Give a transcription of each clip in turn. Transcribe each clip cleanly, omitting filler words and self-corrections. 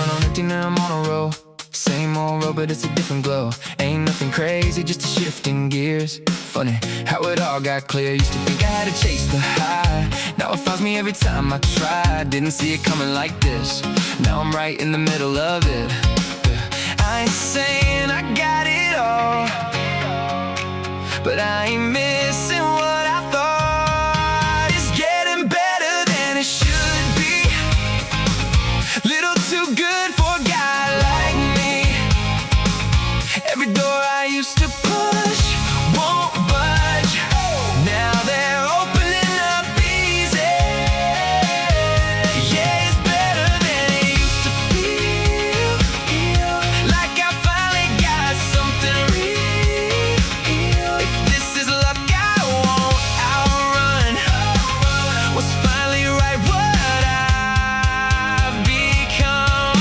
run on empty, now I'm on a roll. Same old road, but it's a different glow. Ain't nothing crazy, just a shifting gears. Funny how it all got clear. Used to think I had to chase the high. Now it finds me every time I try. Didn't see it coming like this. Now I'm right in the middle of it. I ain't saying I got it all, but I ain't missing what I thought. It's getting better than it should be. Little too good for a guy like me. Every door I used to push won't budge. Now they're opening up easy. Yeah, it's better than it used to feel. Like I finally got something real. If this is luck, I won't outrun what's finally right, what I've become.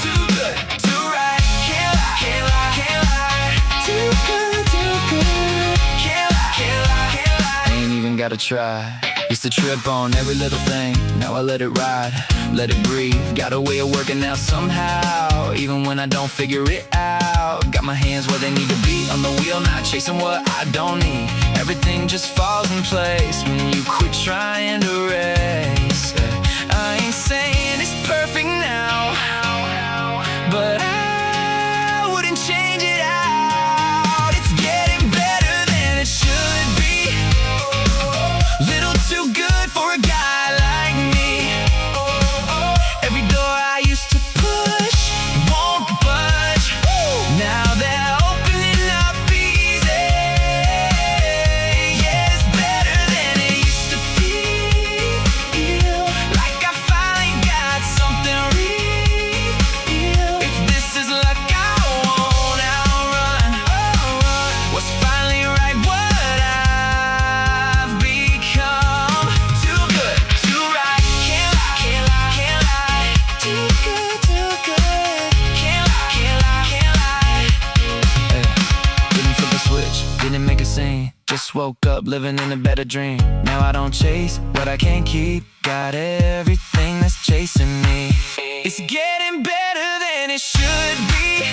Too good, too right, can't lie, can't lie, can't lie. Too good, too good, can't lie, can't lie, can't lie. Ain't even gotta try. Used to trip on every little thing, now I let it ride, let it breathe. Got a way of working out somehow, even when I don't figure it out. Got my hands where they need to be on the wheel, not chasing what I don't need. Everything just falls in place when you quit trying to race. I ain't saying it's perfect now, but I wouldn't change it out. It's getting better than it should be. Little too good for a guy like me. Every door I used to push won't budge. Now they're opening up easy. Yeah, it's better than it used to feel. Like I finally got something real. If this is luck, I won't outrun what's finally right, what I've become. Too good, too right, can't lie, can't lie, can't lie. Too good, can't lie, can't lie, can't lie. Didn't flip a switch, didn't make a scene. Just woke up living in a better dream. Now I don't chase what I can't keep. Got everything that's chasing me. It's getting better than it should be.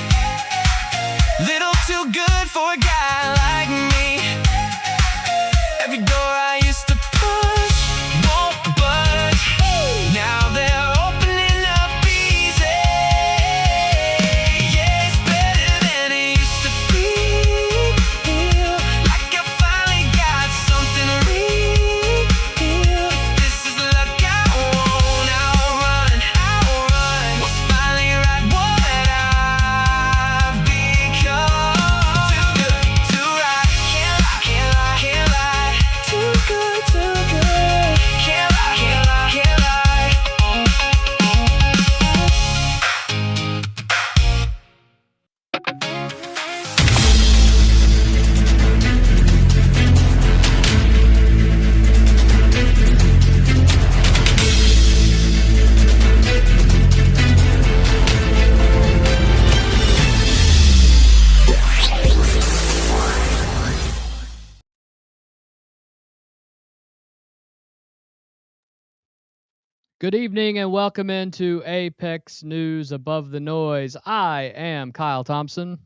Little too good for a guy like me. Every door I used to push won't budge. Now they're opening up easy. Yeah, it's better than it used to feel. Like I finally got something real. If this is luck, I won't outrun what's finally right, what I've become. Too good, too right, can't lie, can't lie, can't lie. Too good, can't lie, can't lie, can't lie. Good evening and welcome into Apex News Above the Noise. I am Kyle Thompson.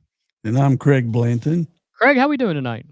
And I'm Craig Blanton. Craig, how we doing tonight?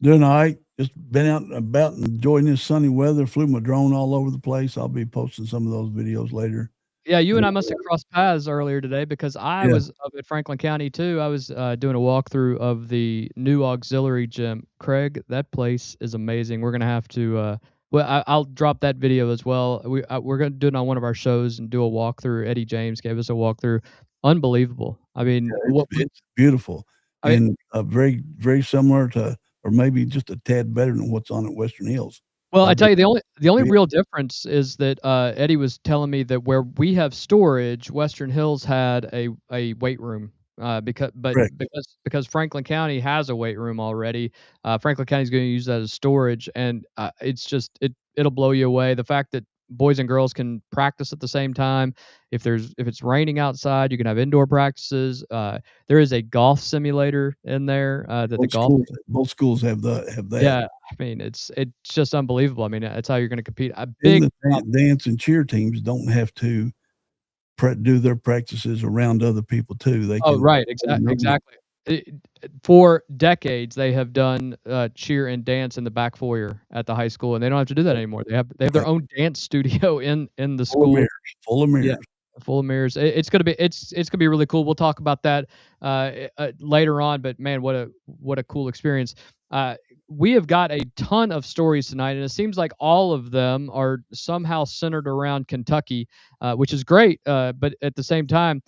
Doing all right. Just been out and about and enjoying this sunny weather. Flew my drone all over the place. I'll be posting some of those videos later. Yeah, you and I must have crossed paths earlier today because I was up at Franklin County too. I was doing a walkthrough of the new auxiliary gym. Craig, that place is amazing. We're going to have to I'll drop that video as well. We're going to do it on one of our shows and do a walkthrough. Eddie James gave us a walkthrough. Unbelievable. I mean, it's beautiful. And very, very similar to, or maybe just a tad better than what's on at Western Hills. Well, I tell you, the only real difference is that Eddie was telling me that where we have storage, Western Hills had a weight room. Because Franklin County has a weight room already, Franklin County is going to use that as storage, and it's just it'll blow you away. The fact that boys and girls can practice at the same time. If it's raining outside, you can have indoor practices. There is a golf simulator in there both schools have that. Yeah, I mean it's just unbelievable. I mean that's how you're going to compete. The dance and cheer teams don't have to do their practices around other people too. They Oh, can. right, exactly. It for decades, they have done, cheer and dance in the back foyer at the high school, and they don't have to do that anymore. They have their Right. own dance studio in the Full of school. mirrors. Full of Yeah, mirrors. full of mirrors. It's gonna be really cool. We'll talk about that later on. But man, what a cool experience. Uh, we have got a ton of stories tonight, and it seems like all of them are somehow centered around Kentucky, which is great. But at the same time,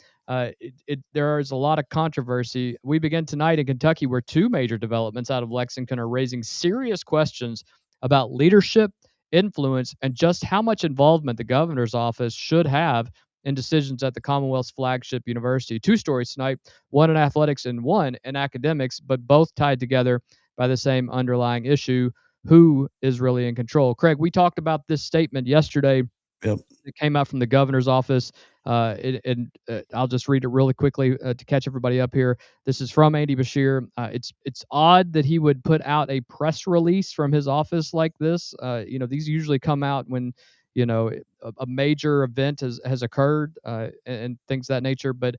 there is a lot of controversy. We begin tonight in Kentucky, where two major developments out of Lexington are raising serious questions about leadership, influence, and just how much involvement the governor's office should have in decisions at the Commonwealth's flagship university. Two stories tonight, one in athletics and one in academics, but both tied together by the same underlying issue: who is really in control? Craig, we talked about this statement yesterday. Yep. It came out from the governor's office. I'll just read it really quickly to catch everybody up here. This is from Andy Bashir. It's odd that he would put out a press release from his office like this. These usually come out when a major event has occurred and things of that nature. But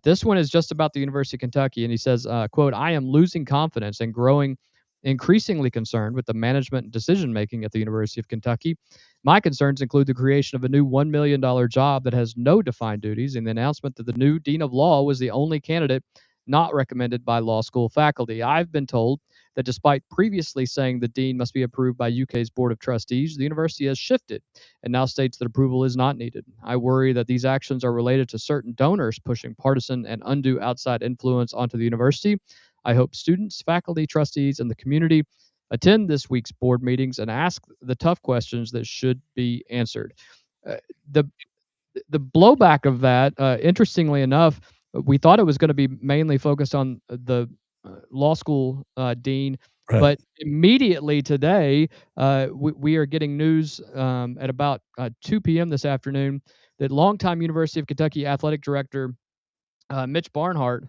this one is just about the University of Kentucky, and he says, "quote I am losing confidence and growing increasingly concerned with the management and decision making at the University of Kentucky. My concerns include the creation of a new $1 million job that has no defined duties and the announcement that the new Dean of Law was the only candidate not recommended by law school faculty. I've been told that despite previously saying the dean must be approved by UK's Board of Trustees, the university has shifted and now states that approval is not needed. I worry that these actions are related to certain donors pushing partisan and undue outside influence onto the university. I hope students, faculty, trustees, and the community attend this week's board meetings and ask the tough questions that should be answered." Uh, the the blowback of that, interestingly enough, we thought it was going to be mainly focused on the law school dean, Right. but immediately today, we are getting news at about 2 p.m. this afternoon that longtime University of Kentucky athletic director Mitch Barnhart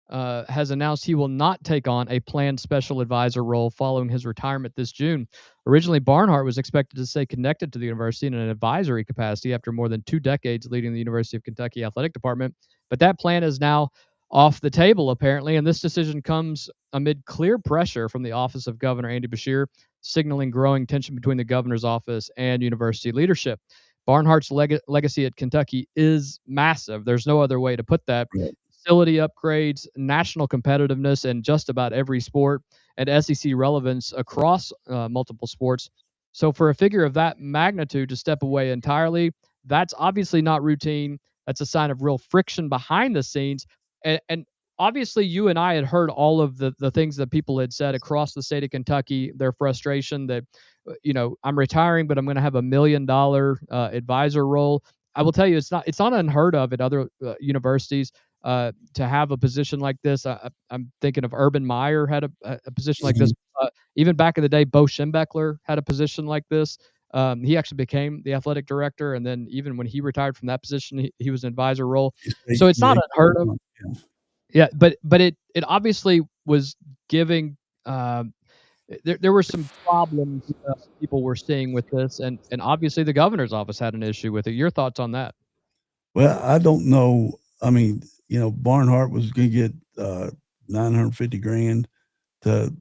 has announced he will not take on a planned special advisor role following his retirement this June. Originally, Barnhart was expected to stay connected to the university in an advisory capacity after more than 2 decades leading the University of Kentucky athletic department, but that plan is now off the table, apparently, and this decision comes amid clear pressure from the office of Governor Andy Bashir, signaling growing tension between the governor's office and university leadership. Barnhart's legacy at Kentucky is massive. There's no other way to put that. Right. Facility upgrades, national competitiveness in just about every sport, and SEC relevance across multiple sports. So, for a figure of that magnitude to step away entirely, that's obviously not routine. That's a sign of real friction behind the scenes. And obviously, you and I had heard all of the things that people had said across the state of Kentucky, their frustration that, I'm retiring, but I'm going to have $1 million advisor role. I will tell you, it's not unheard of at other universities to have a position like this. I'm thinking of Urban Meyer had a position like this. Even back in the day, Bo Schembechler had a position like this. He actually became the athletic director, and then even when he retired from that position, he was an advisor role. So it's not unheard of. Yeah, but it obviously was giving. There were some problems people were seeing with this, and obviously the governor's office had an issue with it. Your thoughts on that? Well, I don't know. I mean, Barnhart was going to get 950 grand to.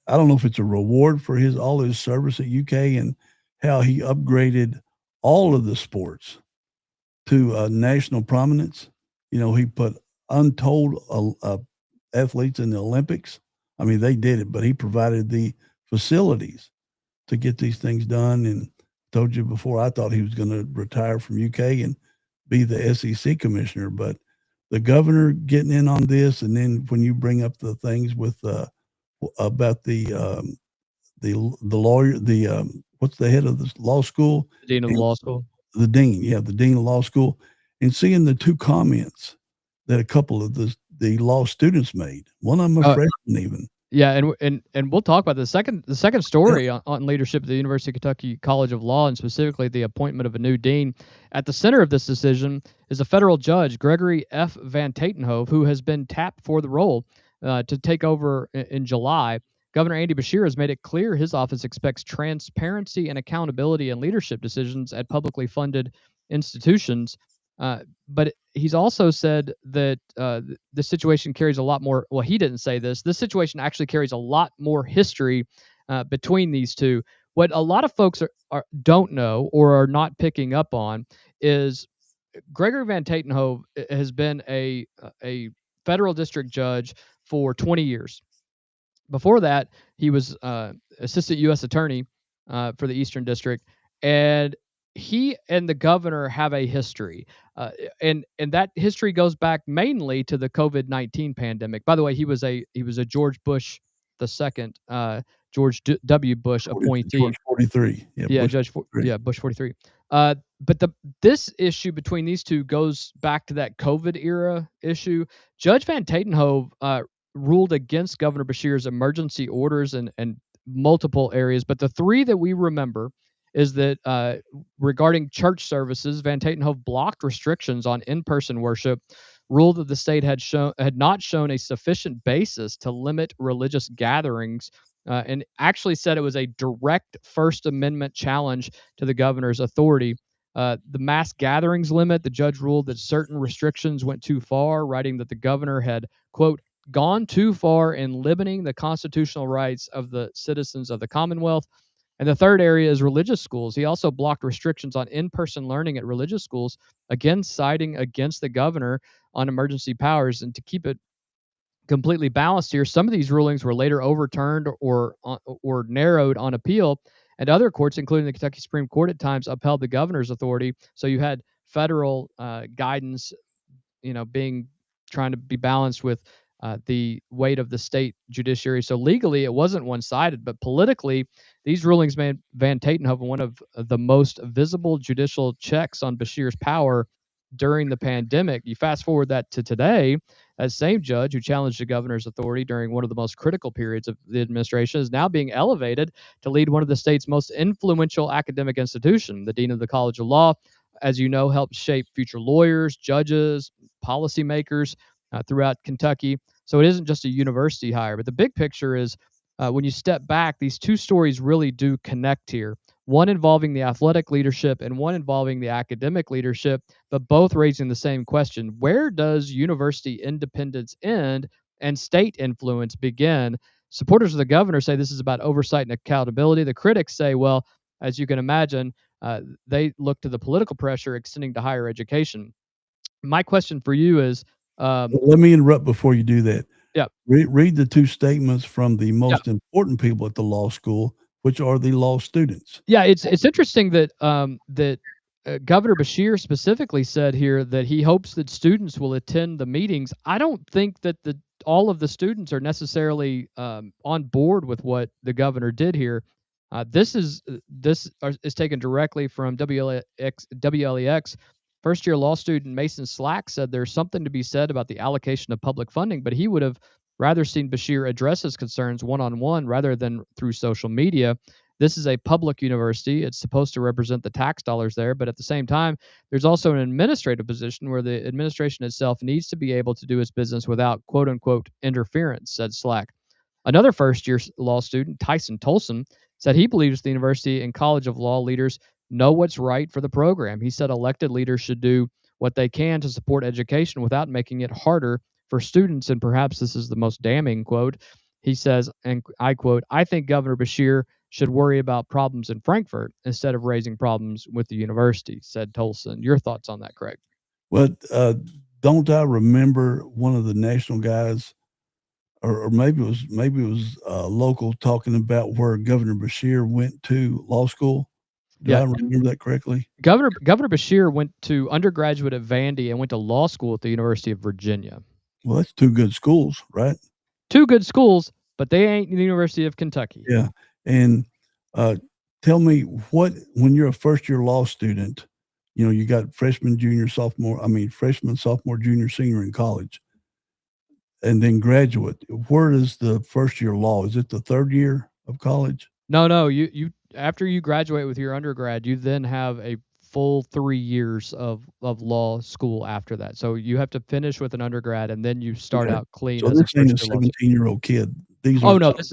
I don't know if it's a reward for all his service at UK and how he upgraded all of the sports to national prominence. He put untold athletes in the Olympics. I mean, they did it, but he provided the facilities to get these things done. And told you before, I thought he was going to retire from UK and be the SEC commissioner, but the governor getting in on this, and then when you bring up the things with about the lawyer, what's the head of the law school? The dean of the law school. The dean, yeah, the dean of law school, and seeing the two comments that a couple of the law students made. One of them a freshman even. Yeah, and we'll talk about the second story on leadership at the University of Kentucky College of Law, and specifically the appointment of a new dean. At the center of this decision is a federal judge, Gregory F. Van Tatenhove, who has been tapped for the role to take over in July. Governor Andy Bashir has made it clear his office expects transparency and accountability in leadership decisions at publicly funded institutions. But he's also said that the situation carries a lot more. Well, he didn't say this. This situation actually carries a lot more history between these two. What a lot of folks don't know or are not picking up on is Gregory Van Tatenhove has been a federal district judge for 20 years. Before that, he was assistant U.S. attorney for the Eastern District, and he and the governor have a history, and that history goes back mainly to the COVID-19 pandemic. By the way, he was a George Bush the second, George W. Bush appointee. George 43. Yeah, Bush 43. Bush 43. But this issue between these two goes back to that COVID era issue. Judge Van Tatenhove ruled against Governor Beshear's emergency orders and multiple areas, but the three that we remember is that regarding church services, Van Tatenhove blocked restrictions on in-person worship, ruled that the state had not shown a sufficient basis to limit religious gatherings, and actually said it was a direct First Amendment challenge to the governor's authority. The mass gatherings limit, the judge ruled that certain restrictions went too far, writing that the governor had, quote, gone too far in limiting the constitutional rights of the citizens of the Commonwealth. And the third area is religious schools. He also blocked restrictions on in-person learning at religious schools, again citing against the governor on emergency powers. And to keep it completely balanced here, some of these rulings were later overturned or narrowed on appeal, and other courts, including the Kentucky Supreme Court, at times upheld the governor's authority. So you had federal guidance, being trying to be balanced with the weight of the state judiciary. So legally, it wasn't one-sided, but politically, these rulings made Van Tatenhove one of the most visible judicial checks on Beshear's power during the pandemic. You fast forward that to today, that same judge who challenged the governor's authority during one of the most critical periods of the administration is now being elevated to lead one of the state's most influential academic institutions. The dean of the College of Law, as you know, helped shape future lawyers, judges, policymakers throughout Kentucky. So it isn't just a university hire, but the big picture is when you step back, these two stories really do connect here. One involving the athletic leadership and one involving the academic leadership, but both raising the same question: where does university independence end and state influence begin? Supporters of the governor say this is about oversight and accountability. The critics say, well, as you can imagine, they look to the political pressure extending to higher education. My question for you is, let me interrupt before you do that. Yeah. Read the two statements from the most important people at the law school, which are the law students. Yeah, it's interesting that Governor Beshear specifically said here that he hopes that students will attend the meetings. I don't think that all of the students are necessarily on board with what the governor did here. This is taken directly from WLEX. First-year law student Mason Slack said there's something to be said about the allocation of public funding, but he would have rather seen Beshear address his concerns one-on-one rather than through social media. This is a public university. It's supposed to represent the tax dollars there, but at the same time, there's also an administrative position where the administration itself needs to be able to do its business without quote-unquote interference, said Slack. Another first-year law student, Tyson Tolson, said he believes the university and College of Law leaders know what's right for the program. He said elected leaders should do what they can to support education without making it harder for students, and perhaps this is the most damning quote. He says, and I quote, "I think Governor Beshear should worry about problems in Frankfurt instead of raising problems with the university," said Tolson. Your thoughts on that, Craig? Well, don't I remember one of the national guys, or maybe it was local, talking about where Governor Beshear went to law school? Do I remember that correctly? Governor Beshear went to undergraduate at Vandy and went to law school at the University of Virginia. Well, that's two good schools, right? Two good schools, but they ain't the University of Kentucky. Yeah. And tell me, when you're a first-year law student, you got freshman, sophomore, junior, senior in college, and then graduate. Where is the first-year law? Is it the third year of college? No. You after you graduate with your undergrad, you then have a full 3 years of law school after that. So you have to finish with an undergrad, and then you start out clean. So this ain't a 17-year-old kid. This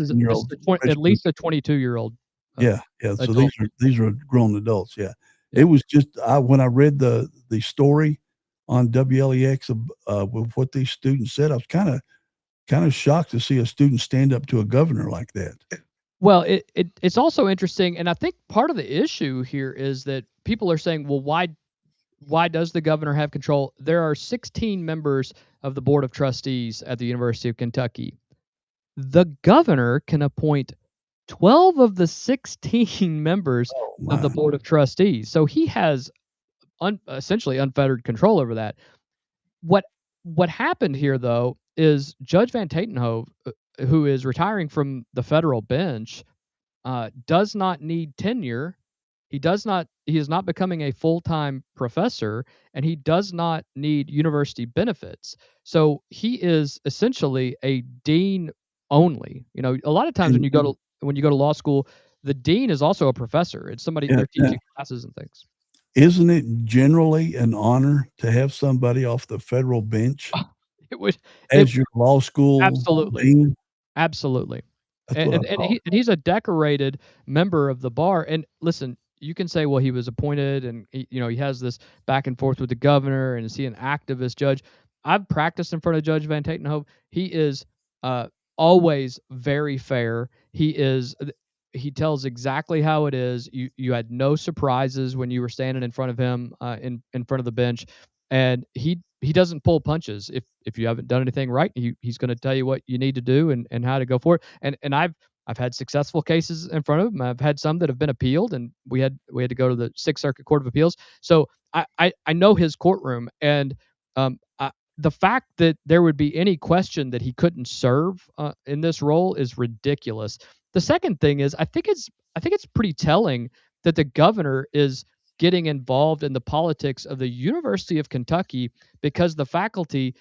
is at least a 22-year-old. Yeah. So these are grown adults. Yeah. It was just when I read the story, on WLEX with what these students said. I was kind of shocked to see a student stand up to a governor like that. Well, it's also interesting, and I think part of the issue here is that people are saying, well, why does the governor have control? There are 16 members of the board of trustees at the University of Kentucky. The governor can appoint 12 of the 16 members Oh of the my! board of trustees. So he has essentially unfettered control over that. What what happened here though is Judge Van Tatenhove, who is retiring from the federal bench, does not need tenure. He is not becoming a full-time professor, and he does not need university benefits. So he is essentially a dean only. You know, a lot of times And, when you go to law school, the dean is also a professor. It's somebody yeah, they're teaching classes and things. isn't it generally an honor to have somebody off the federal bench It would it as your law school absolutely. dean? Absolutely. That's what I thought. He's a decorated member of the bar. And listen, you can say, well, he was appointed, and he has this back and forth with the governor, and is he an activist judge? I've practiced in front of Judge Van Tatenhove. He is uh, always very fair. He tells exactly how it is. You had no surprises when you were standing in front of him in front of the bench, and he doesn't pull punches. If you haven't done anything right, he's going to tell you what you need to do and how to go for it. And I've had successful cases in front of him. I've had some that have been appealed, and we had to go to the Sixth Circuit Court of Appeals. So I know his courtroom, and the fact that there would be any question that he couldn't serve in this role is ridiculous. The second thing is I think it's pretty telling that the governor is getting involved in the politics of the University of Kentucky because the faculty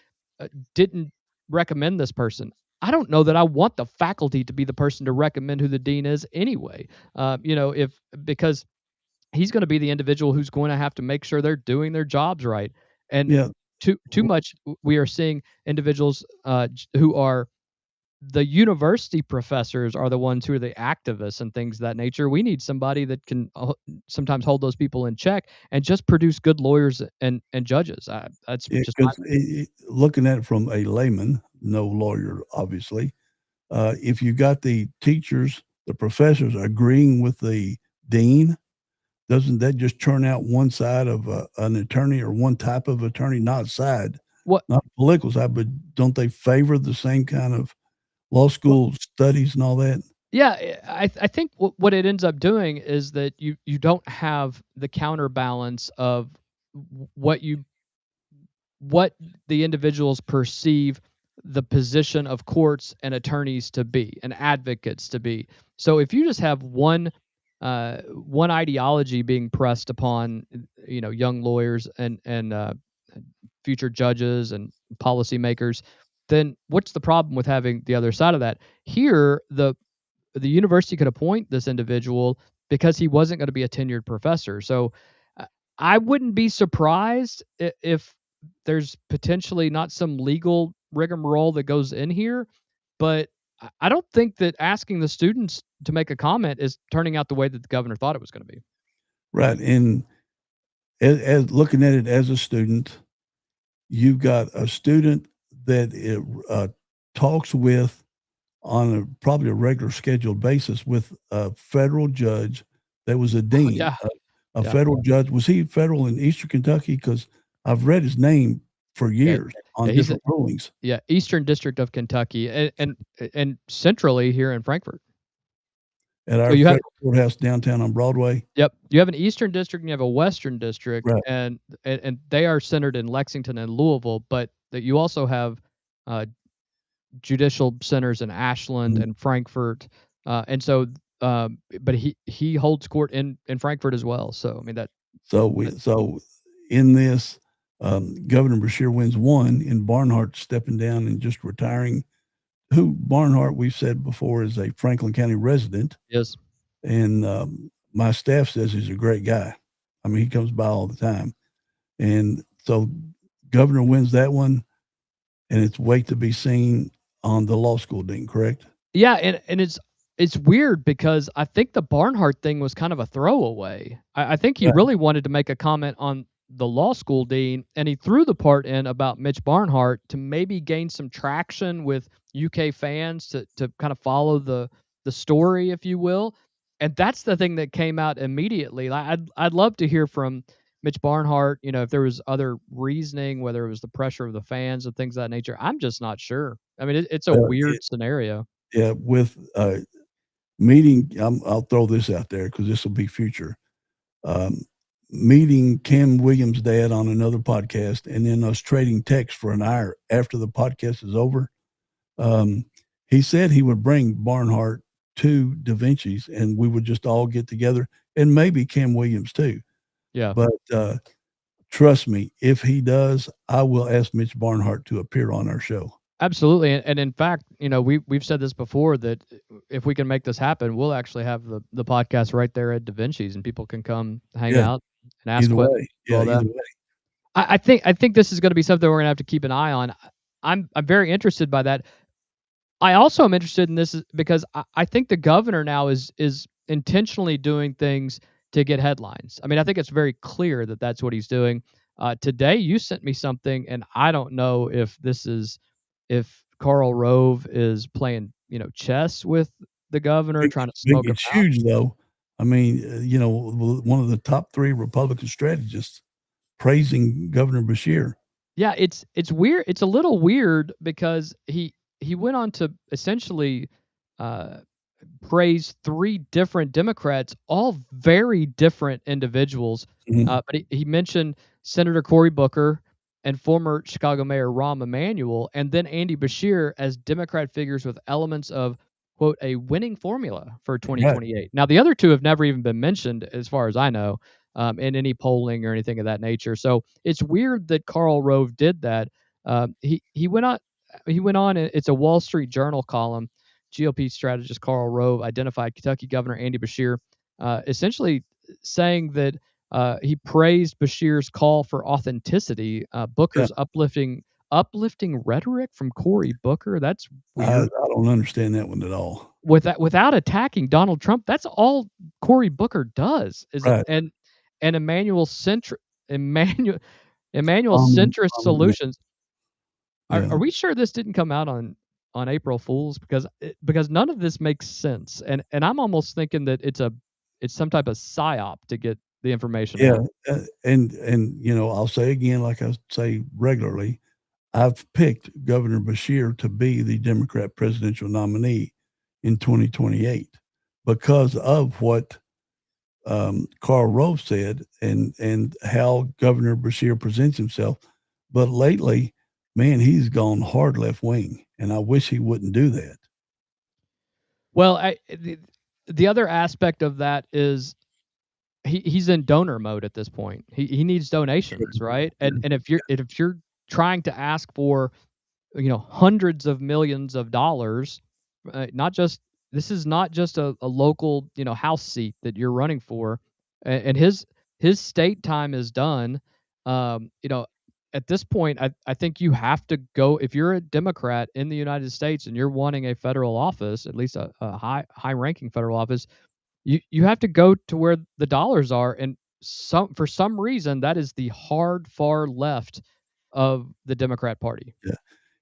didn't recommend this person. I don't know that I want the faculty to be the person to recommend who the dean is anyway. If because he's going to be the individual who's going to have to make sure they're doing their jobs right. And Yeah. too much we are seeing individuals who are the university professors are the ones who are the activists and things of that nature. We need somebody that can sometimes hold those people in check and just produce good lawyers and judges. That's Yeah, just my 'cause looking at it from a layman, no lawyer, obviously, if you got the teachers, the professors agreeing with the dean, doesn't that just turn out one side of an attorney or one type of attorney, not side, what not political side, but don't they favor the same kind of law school studies and all that? Yeah, I think what it ends up doing is that you don't have the counterbalance of what what the individuals perceive the position of courts and attorneys to be and advocates to be. So if you just have one ideology being pressed upon young lawyers and future judges and policymakers, then what's the problem with having the other side of that? Here, the university could appoint this individual because he wasn't going to be a tenured professor. So uh, I wouldn't be surprised if there's potentially not some legal rigmarole that goes in here, but I don't think that asking the students to make a comment is turning out the way that the governor thought it was going to be. Right, and as looking at it as a student, you've got a student that talks with on probably a regular scheduled basis with a federal judge that was a dean. Yeah, A yeah, federal judge. Was he federal in Eastern Kentucky? Because I've read his name for yeah, years on yeah. He's a, different rulings yeah, Eastern District of Kentucky, and centrally here in Frankfurt. at So our you have federal courthouse downtown on Broadway. Yep. You have an Eastern District and you have a Western District, Right. and they are centered in Lexington and Louisville, but that you also have uh, judicial centers in Ashland Mhm. and Frankfurt, and so but he holds court in Frankfurt as well. So I mean that So in this, Governor Bashir wins one, and Barnhart stepping down and just retiring. Who Barnhart, we've said before, is a Franklin County resident, is and my staff says he's a great guy. I mean, he comes by all the time, and so Governor wins that one, and it's wait to be seen on the law school dean, correct? yeah, and it's weird because I think the Barnhart thing was kind of a throwaway. I think he Right. really wanted to make a comment on the law school dean, and he threw the part in about Mitch Barnhart to maybe gain some traction with UK fans to kind of follow the story, if you will. And that's the thing that came out immediately. I'd love to hear from Mitch Barnhart, if there was other reasoning, whether it was the pressure of the fans and things of that nature. I'm just not sure. I mean, it's a weird scenario. Yeah, with meeting, I'll throw this out there because this will be future. Meeting Cam Williams' dad on another podcast, and then us trading texts for an hour after the podcast is over. He said he would bring Barnhart to Da Vinci's, and we would just all get together, and maybe Cam Williams too. Yeah. But trust me, if he does, I will ask Mitch Barnhart to appear on our show. Absolutely, and in fact, we've said this before that if we can make this happen, we'll actually have the podcast right there at Da Vinci's, and people can come hang out and ask questions. Either way. I think this is going to be something we're going to have to keep an eye on. I'm very interested by that. I also am interested in this because I think the governor now is intentionally doing things to get headlines. I mean, I think it's very clear that that's what he's doing. Today, you sent me something, and I don't know if Karl Rove is playing, chess with the governor, trying to smoke him It's out. huge, though. I mean, one of the top 3 Republican strategists praising Governor Beshear. Yeah, it's weird. It's a little weird because he went on to essentially praise 3 different Democrats, all very different individuals. But he mentioned Senator Cory Booker and former Chicago Mayor Rahm Emanuel, and then Andy Beshear as Democrat figures with elements of, quote, a winning formula for 2028. Right. Now, the other 2 have never even been mentioned, as far as I know, in any polling or anything of that nature. So it's weird that Karl Rove did that. He went on. It's a Wall Street Journal column. GOP strategist Karl Rove identified Kentucky Governor Andy Beshear, essentially saying that he praised Beshear's call for authenticity. Booker's uplifting rhetoric from Cory Booker. That's weird. I don't understand that one at all. Without attacking Donald Trump, that's all Cory Booker does. And Emmanuel centrist solutions. Are we sure this didn't come out on April Fools? Because none of this makes sense, and I'm almost thinking that it's some type of psyop to get the information out. And I'll say again, like I say regularly, I've picked Governor Beshear to be the Democrat presidential nominee in 2028 because of what Karl Rove said and how Governor Beshear presents himself. But lately, man, he's gone hard left wing, and I wish he wouldn't do that. Well, the other aspect of that is he's in donor mode at this point. He needs donations, right? And if you're trying to ask for, hundreds of millions of dollars, this is not just a local, House seat that you're running for, and his state time is done. At this point, I think you have to go, if you're a Democrat in the United States and you're wanting a federal office, at least a high ranking federal office, you have to go to where the dollars are. And for some reason, that is the hard far left of the Democrat Party. Yeah.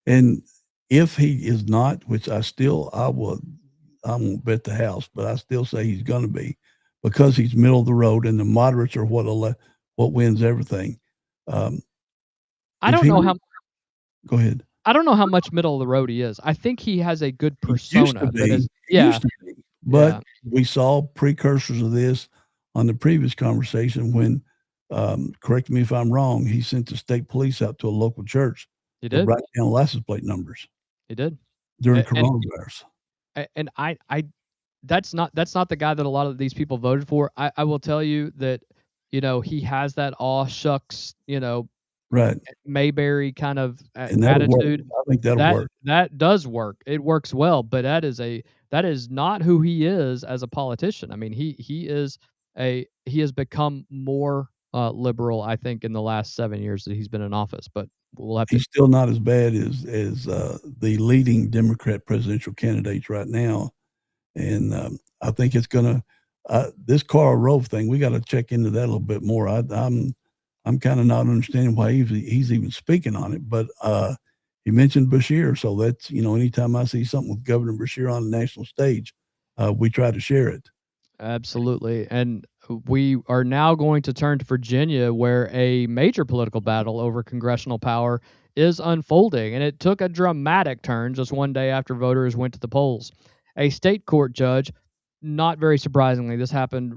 And if he is not, which I won't bet the house, but I still say he's going to be, because he's middle of the road and the moderates are what wins everything. I don't know how. Go ahead. I don't know how much middle of the road he is. I think he has a good persona. But we saw precursors of this on the previous conversation when, correct me if I'm wrong, he sent the state police out to a local church to write down license plate numbers. He did during coronavirus. And I that's not the guy that a lot of these people voted for. I will tell you that he has that aw shucks right Mayberry kind of attitude. I think that'll work. That does work. It works well, but that is not who he is as a politician. I mean, he has become more liberal, I think, in the last 7 years that he's been in office. But we'll have to. He's still not as bad as the leading Democrat presidential candidates right now, and I think it's gonna this Karl Rove thing. We got to check into that a little bit more. I'm kind of not understanding why he's even speaking on it. But he mentioned Bashir, so that's, anytime I see something with Governor Bashir on the national stage, we try to share it. Absolutely. And we are now going to turn to Virginia, where a major political battle over congressional power is unfolding. And it took a dramatic turn just one day after voters went to the polls. A state court judge, not very surprisingly, this happened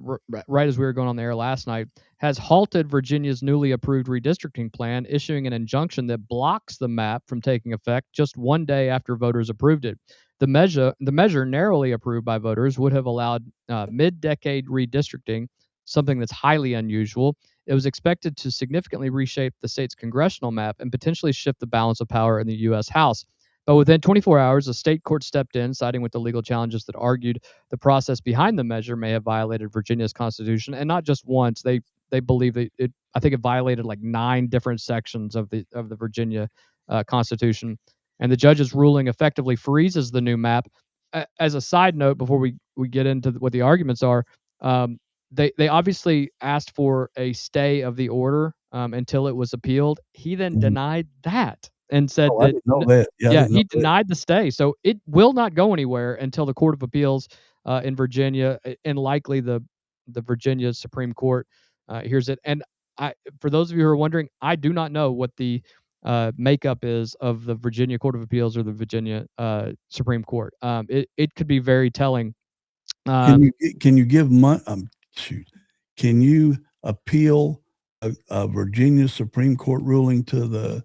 right as we were going on the air last night, has halted Virginia's newly approved redistricting plan, issuing an injunction that blocks the map from taking effect just one day after voters approved it. The measure, narrowly approved by voters, would have allowed mid-decade redistricting, something that's highly unusual. It was expected to significantly reshape the state's congressional map and potentially shift the balance of power in the U.S. House. But within 24 hours, the state court stepped in, siding with the legal challenges that argued the process behind the measure may have violated Virginia's constitution, and not just once. They believe that it. I think it violated like 9 different sections of the Virginia Constitution, and the judge's ruling effectively freezes the new map. As a side note, before we get into what the arguments are, they obviously asked for a stay of the order until it was appealed. He then Mhm. denied that and said Oh, I that didn't know that. Yeah, I yeah, didn't know he that. denied the stay, so it will not go anywhere until the Court of Appeals in Virginia, and likely the Virginia Supreme Court hears it. And for those of you who are wondering, I do not know what the makeup is of the Virginia Court of Appeals or the Virginia Supreme Court. It could be very telling. Can Um, you give shoot, can you appeal a Virginia Supreme Court ruling to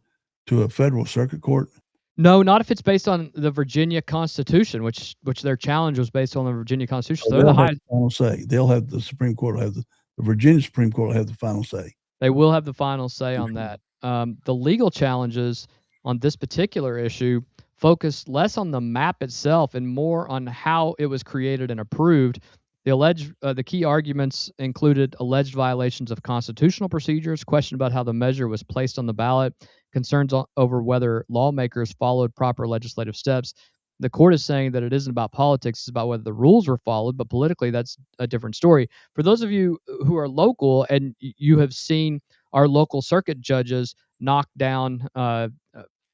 a federal circuit court? no, not if it's based on the Virginia Constitution, which their challenge was based on the Virginia Constitution. So So they're the they'll have highest. the final say. They'll have the Supreme Court will have the Virginia Supreme Court will have the final say. They will have the final say on Okay. that. The legal challenges on this particular issue focus less on the map itself and more on how it was created and approved. The key arguments included alleged violations of constitutional procedures, question about how the measure was placed on the ballot, concerns over whether lawmakers followed proper legislative steps. The court is saying that it isn't about politics; it's about whether the rules were followed. But politically, that's a different story. For those of you who are local and you have seen our local circuit judges knock down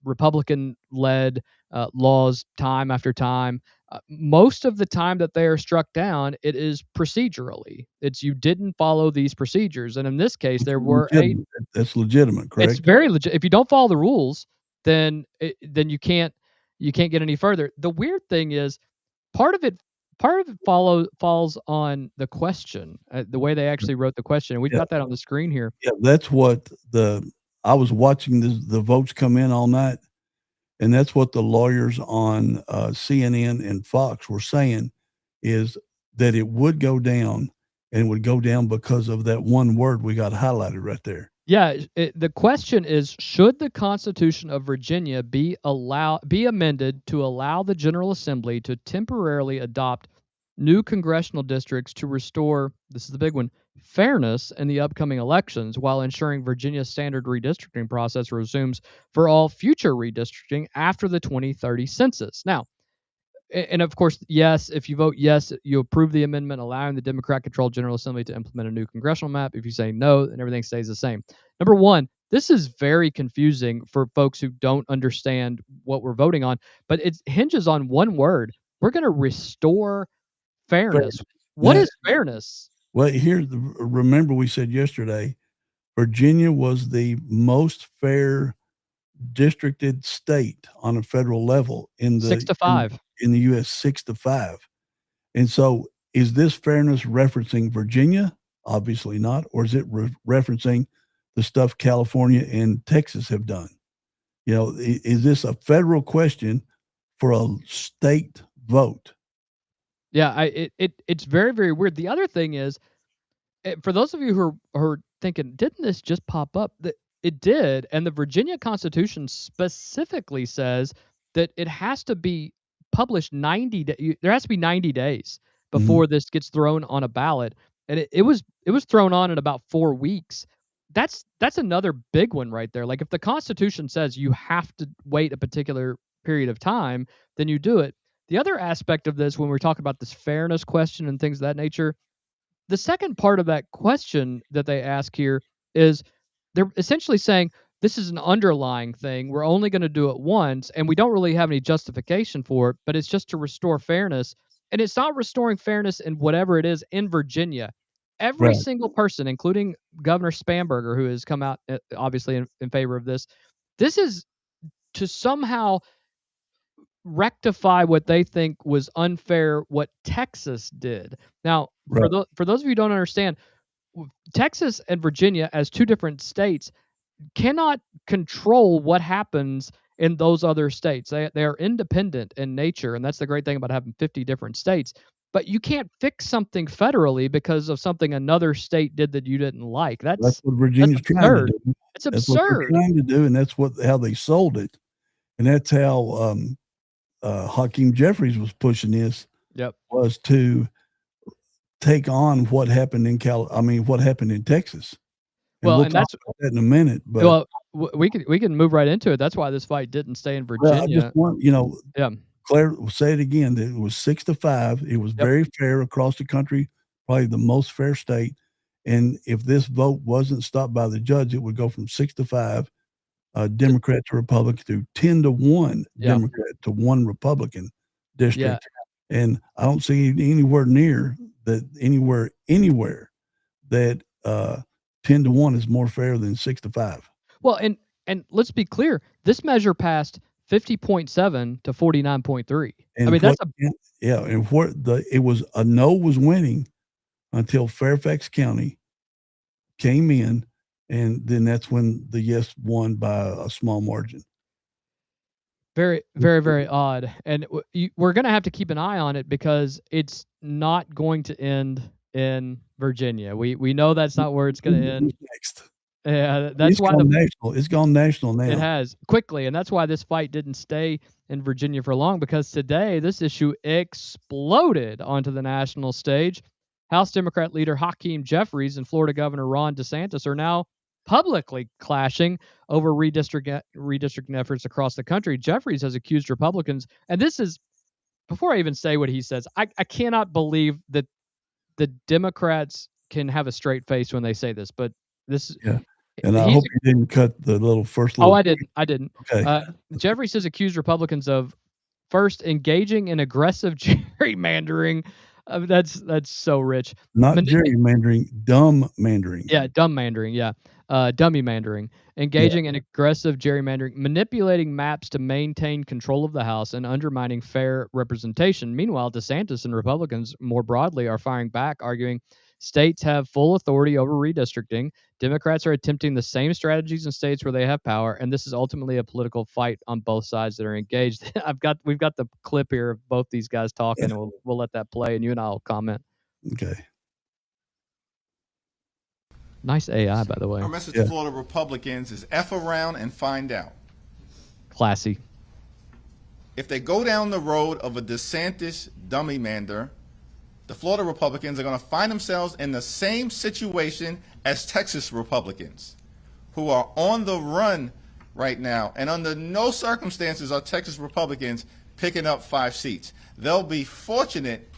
Republican-led laws time after time, most of the time that they are struck down, it is procedurally. It's you didn't follow these procedures, and in this case, It's there were a. legitimate. That's legitimate, It's correct? very legit. If you don't follow the rules, then you can't get any further. The weird thing is part of it falls on the question, the way they actually wrote the question, and we've Yeah, got that on the screen here. yeah. That's what I was watching the votes come in all night, and that's what the lawyers on CNN and Fox were saying is that it would go down, and it would go down because of that one word we got highlighted right there. Yeah, the question is, should the Constitution of Virginia be amended to allow the General Assembly to temporarily adopt new congressional districts to restore, this is the big one, fairness in the upcoming elections while ensuring Virginia's standard redistricting process resumes for all future redistricting after the 2030 census. Now, and of course, yes, if you vote yes, you approve the amendment allowing the Democrat-controlled General Assembly to implement a new congressional map. If you say no, then everything stays the same. Number one, this is very confusing for folks who don't understand what we're voting on, but it hinges on one word. We're going to restore Fair. fairness. What Now, is fairness? well, remember we said yesterday, Virginia was the most fair districted state on a federal level in 6-5. the U.S. 6-5. And so, is this fairness referencing Virginia? Obviously not. Or is it referencing the stuff California and Texas have done? Is this a federal question for a state vote? Yeah, it's very, very weird. The other thing is, for those of you who are thinking, didn't this just pop up? That it did, and the Virginia Constitution specifically says that it has to be published 90 days. There has to be 90 days Mhm. before this gets thrown on a ballot, and it was thrown on in about 4 weeks. That's another big one right there. Like if the Constitution says you have to wait a particular period of time, then you do it. The other aspect of this, when we're talking about this fairness question and things of that nature, the second part of that question that they ask here is, they're essentially saying this is an underlying thing. We're only going to do it once, and we don't really have any justification for it, but it's just to restore fairness. And it's not restoring fairness in whatever it is in Virginia. Every Right. single person, including Governor Spamberger, who has come out obviously in favor of this, this is to somehow rectify what they think was unfair what Texas did. Now, Right. for those of you who don't understand, Texas and Virginia as two different states cannot control what happens in those other states. They are independent in nature, and that's the great thing about having 50 different states. But you can't fix something federally because of something another state did that you didn't like. That's what That's Virginia's trying to absurd. do. It's That's what they're absurd. trying to do, and that's how they sold it. And that's how Hakeem Jeffries was pushing this. Yep. Was to take on what happened in what happened in Texas. And Well, we'll and talk that's about that in a minute. But well, we can move right into it. That's why this fight didn't stay in well, I Virginia. just want Yeah. Claire will say it again. That it was 6-5. It was Yep. very fair across the country, probably the most fair state. And if this vote wasn't stopped by the judge, it would go from 6-5, Democrat to Republican, to 10-1 Yeah. Democrat to 1 Republican district. Yeah. And I don't see anywhere near that anywhere that 10-1 is more fair than 6-5. Well, and let's be clear, this measure passed 50.7 to 49.3. I mean, that's and it was a no was winning until Fairfax County came in, and then that's when the yes won by a small margin. very, very, very odd. And we're going to have to keep an eye on it because it's not going to end in Virginia. We know that's not where it's going to end. Next. Yeah, that's why it's gone national now. It has quickly, and that's why this fight didn't stay in Virginia for long, because today this issue exploded onto the national stage. House Democrat leader Hakeem Jeffries and Florida Governor Ron DeSantis are now publicly clashing over redistricting efforts across the country. Jeffries has accused Republicans, and this is, before I even say what he says, I cannot believe that the Democrats can have a straight face when they say this, but this yeah. And I hope you didn't cut the first little. Oh, I didn't. Okay. Jeffries has accused Republicans of first engaging in aggressive gerrymandering. That's so rich. Not gerrymandering, dumb mandering. Yeah, dumb mandering. Yeah, dummy mandering. Engaging in aggressive gerrymandering, manipulating maps to maintain control of the House, and undermining fair representation. Meanwhile, DeSantis and Republicans more broadly are firing back, arguing states have full authority over redistricting. Democrats are attempting the same strategies in states where they have power, and this is ultimately a political fight on both sides that are engaged. We've got the clip here of both these guys talking, and we'll let that play, and you and I will comment. Okay. Nice AI, by the way. Our message to Florida Republicans is F around and find out. Classy. If they go down the road of a DeSantis dummy mander, the Florida Republicans are going to find themselves in the same situation as Texas Republicans, who are on the run right now. And under no circumstances are Texas Republicans picking up 5 seats. They'll be fortunate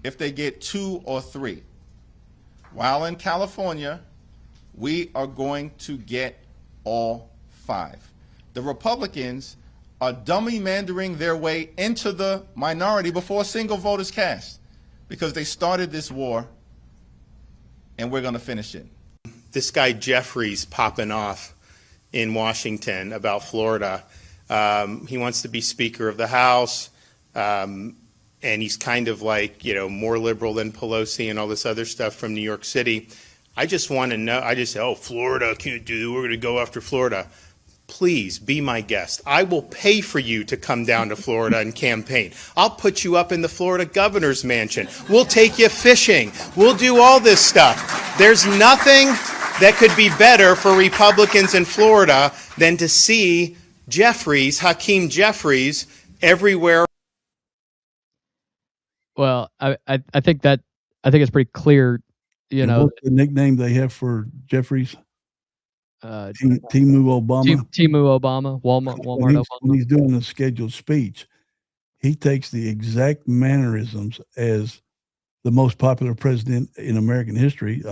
if they get 2 or 3. While in California, we are going to get all 5. The Republicans are dummy mandering their way into the minority before a single vote is cast, because they started this war, and we're going to finish it. This guy Jeffries popping off in Washington about Florida. He wants to be Speaker of the House, and he's kind of like, more liberal than Pelosi and all this other stuff from New York City. I just want to know, Florida can't do, we're going to go after Florida. Please be my guest. I will pay for you to come down to Florida and campaign. I'll put you up in the Florida governor's mansion. We'll take you fishing. We'll do all this stuff. There's nothing that could be better for Republicans in Florida than to see Hakeem Jeffries, everywhere. Well, I think it's pretty clear, What's the nickname they have for Jeffries? Timu Obama. Timu Obama. Walmart Obama. When he's doing a scheduled speech, he takes the exact mannerisms as the most popular president in American history,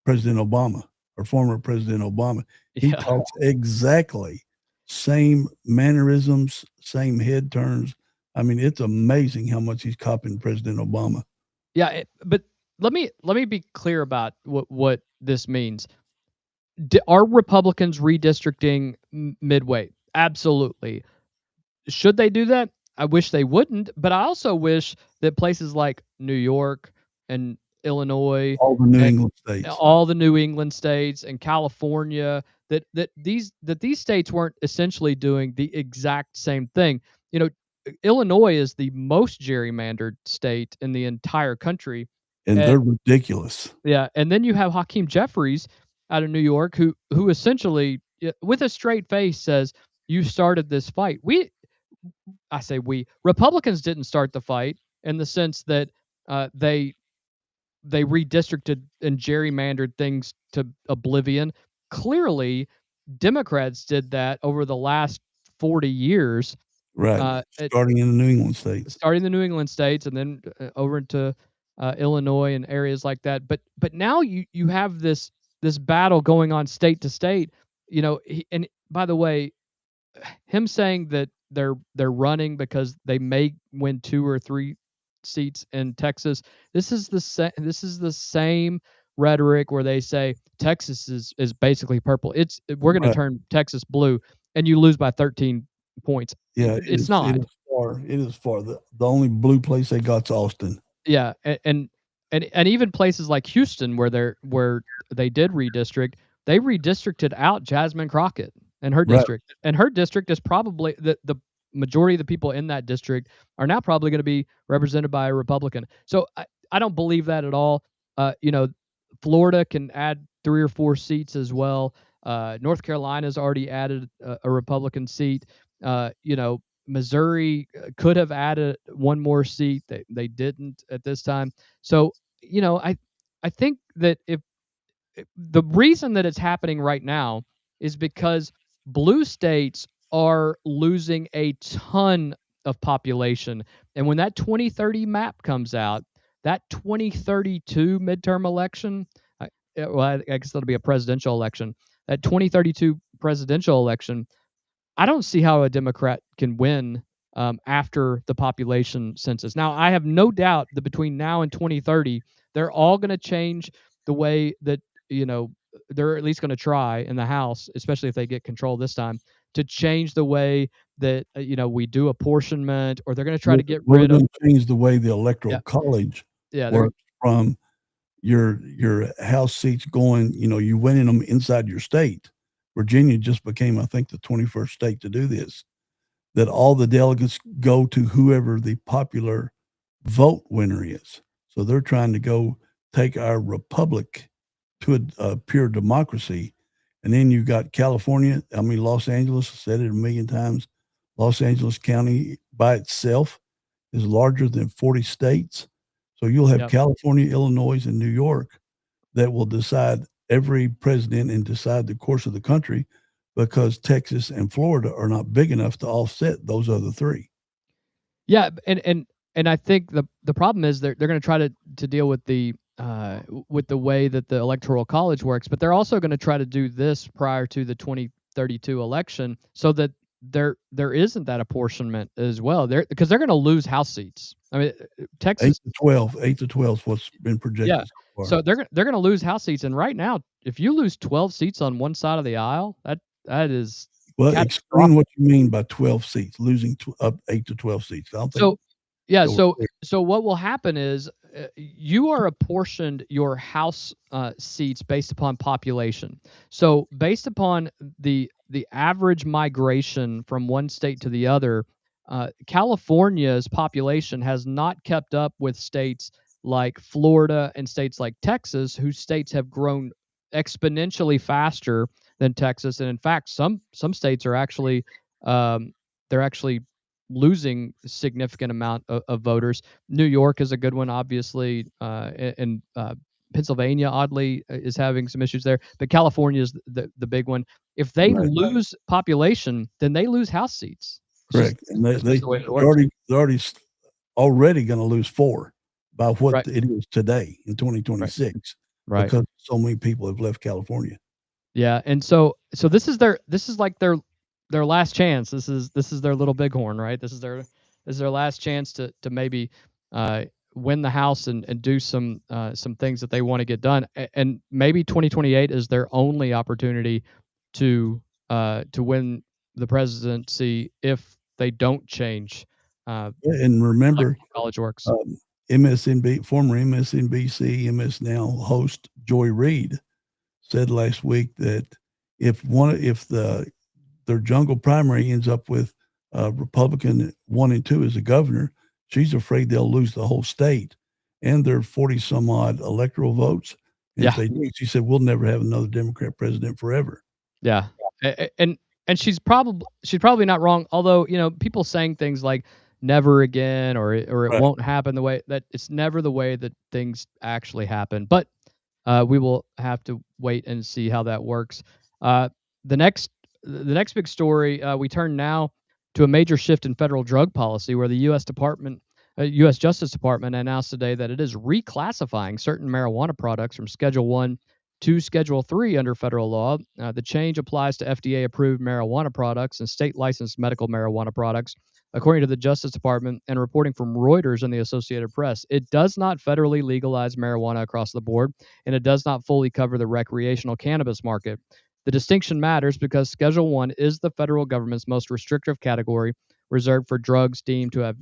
President Obama, or former President Obama. He Yeah. talks exactly same mannerisms, same head turns. I mean, it's amazing how much he's copying President Obama. Yeah, but let me be clear about what this means. Are Republicans redistricting midway? Absolutely. Should they do that? I wish they wouldn't, but I also wish that places like New York and Illinois, All the New and England states. all the New England states and California, that these states weren't essentially doing the exact same thing. You know, Illinois is the most gerrymandered state in the entire country. And they're ridiculous. Yeah, and then you have Hakeem Jeffries out of New York, who essentially, with a straight face, says, "You started this fight." I say we Republicans didn't start the fight in the sense that they redistricted and gerrymandered things to oblivion. Clearly, Democrats did that over the last 40 years. Right. Starting in the New England states. Starting the New England states and then over into Illinois and areas like that. But now you have this battle going on state to state. You know, and by the way, him saying that they're running because they may win 2 or 3 seats in Texas. This is the same rhetoric where they say Texas is basically purple. We're going to turn Texas blue, and you lose by 13 points. Yeah, it's not. It is far. The only blue place they got's Austin. Yeah, and even places like Houston, where they did redistrict, they redistricted out Jasmine Crockett and her district, and her district is probably the majority of the people in that district are now probably going to be represented by a Republican. So I don't believe that at all. You know, Florida can add 3 or 4 seats as well. North Carolina's already added a Republican seat. You know, Missouri could have added 1 more seat. They didn't at this time. So, you know, I think that if the reason that it's happening right now is because blue states are losing a ton of population. And when that 2030 map comes out, that 2032 midterm election, I guess that'll be a presidential election. That 2032 presidential election, I don't see how a Democrat can win after the population census. Now, I have no doubt that between now and 2030, they're all going to change the way that, you know, they're at least going to try in the House, especially if they get control this time, to change the way that, you know, we do apportionment, or they're going to try to get rid of. Change the way the Electoral College works from your House seats going, you know, you winning them inside your state. Virginia just became, I think, the 21st state to do this, that all the delegates go to whoever the popular vote winner is. So they're trying to go take our republic to a pure democracy. And then you got California. I mean, Los Angeles, I said it a million times. Los Angeles County by itself is larger than 40 states. So you'll have California, Illinois, and New York that will decide every president and decide the course of the country, because Texas and Florida are not big enough to offset those other 3. Yeah, and I think the problem is they're going to try to deal with the way that the Electoral College works, but they're also going to try to do this prior to the 2032 election so that there isn't that apportionment as well. Because they're going to lose House seats. I mean, Texas 8 to 12 is what's been projected. Yeah. So they're going to lose House seats, and right now, if you lose 12 seats on one side of the aisle, that is. Well, explain what you mean by 12 seats, losing up 8 to 12 seats. I don't think so what will happen is you are apportioned your House seats based upon population. So based upon the average migration from one state to the other, California's population has not kept up with states like Florida and states like Texas, whose states have grown exponentially faster than Texas. And in fact, some states are actually they're actually losing a significant amount of voters. New York is a good one, obviously, and Pennsylvania, oddly, is having some issues there. But California is the big one. If they lose population, then they lose House seats. Correct. And they're already going to lose 4 by what it is today in 2026, because so many people have left California. Yeah, and so this is like their last chance. This is their little bighorn, right? This is their last chance to maybe uh, win the House and do some things that they want to get done. And maybe 2028 is their only opportunity to win the presidency if they don't change And remember, how college works. MSNB, former MSNBC, MS Now host Joy Reid said last week that if their jungle primary ends up with Republican 1 and 2 as a governor, she's afraid they'll lose the whole state and their 40 some odd electoral votes. And if Yeah. they do, she said, we'll never have another Democrat president forever. Yeah, and she's probably not wrong. Although people saying things like "never again" or it Right. won't happen the way that it's never the way that things actually happen. But we will have to wait and see how that works. Uh, the next big story, we turn now to a major shift in federal drug policy, where the U.S. Justice Department announced today that it is reclassifying certain marijuana products from Schedule 1 to Schedule 3 under federal law. The change applies to FDA-approved marijuana products and state-licensed medical marijuana products, according to the Justice Department and reporting from Reuters and the Associated Press. It does not federally legalize marijuana across the board, and it does not fully cover the recreational cannabis market. The distinction matters because Schedule 1 is the federal government's most restrictive category, reserved for drugs deemed to have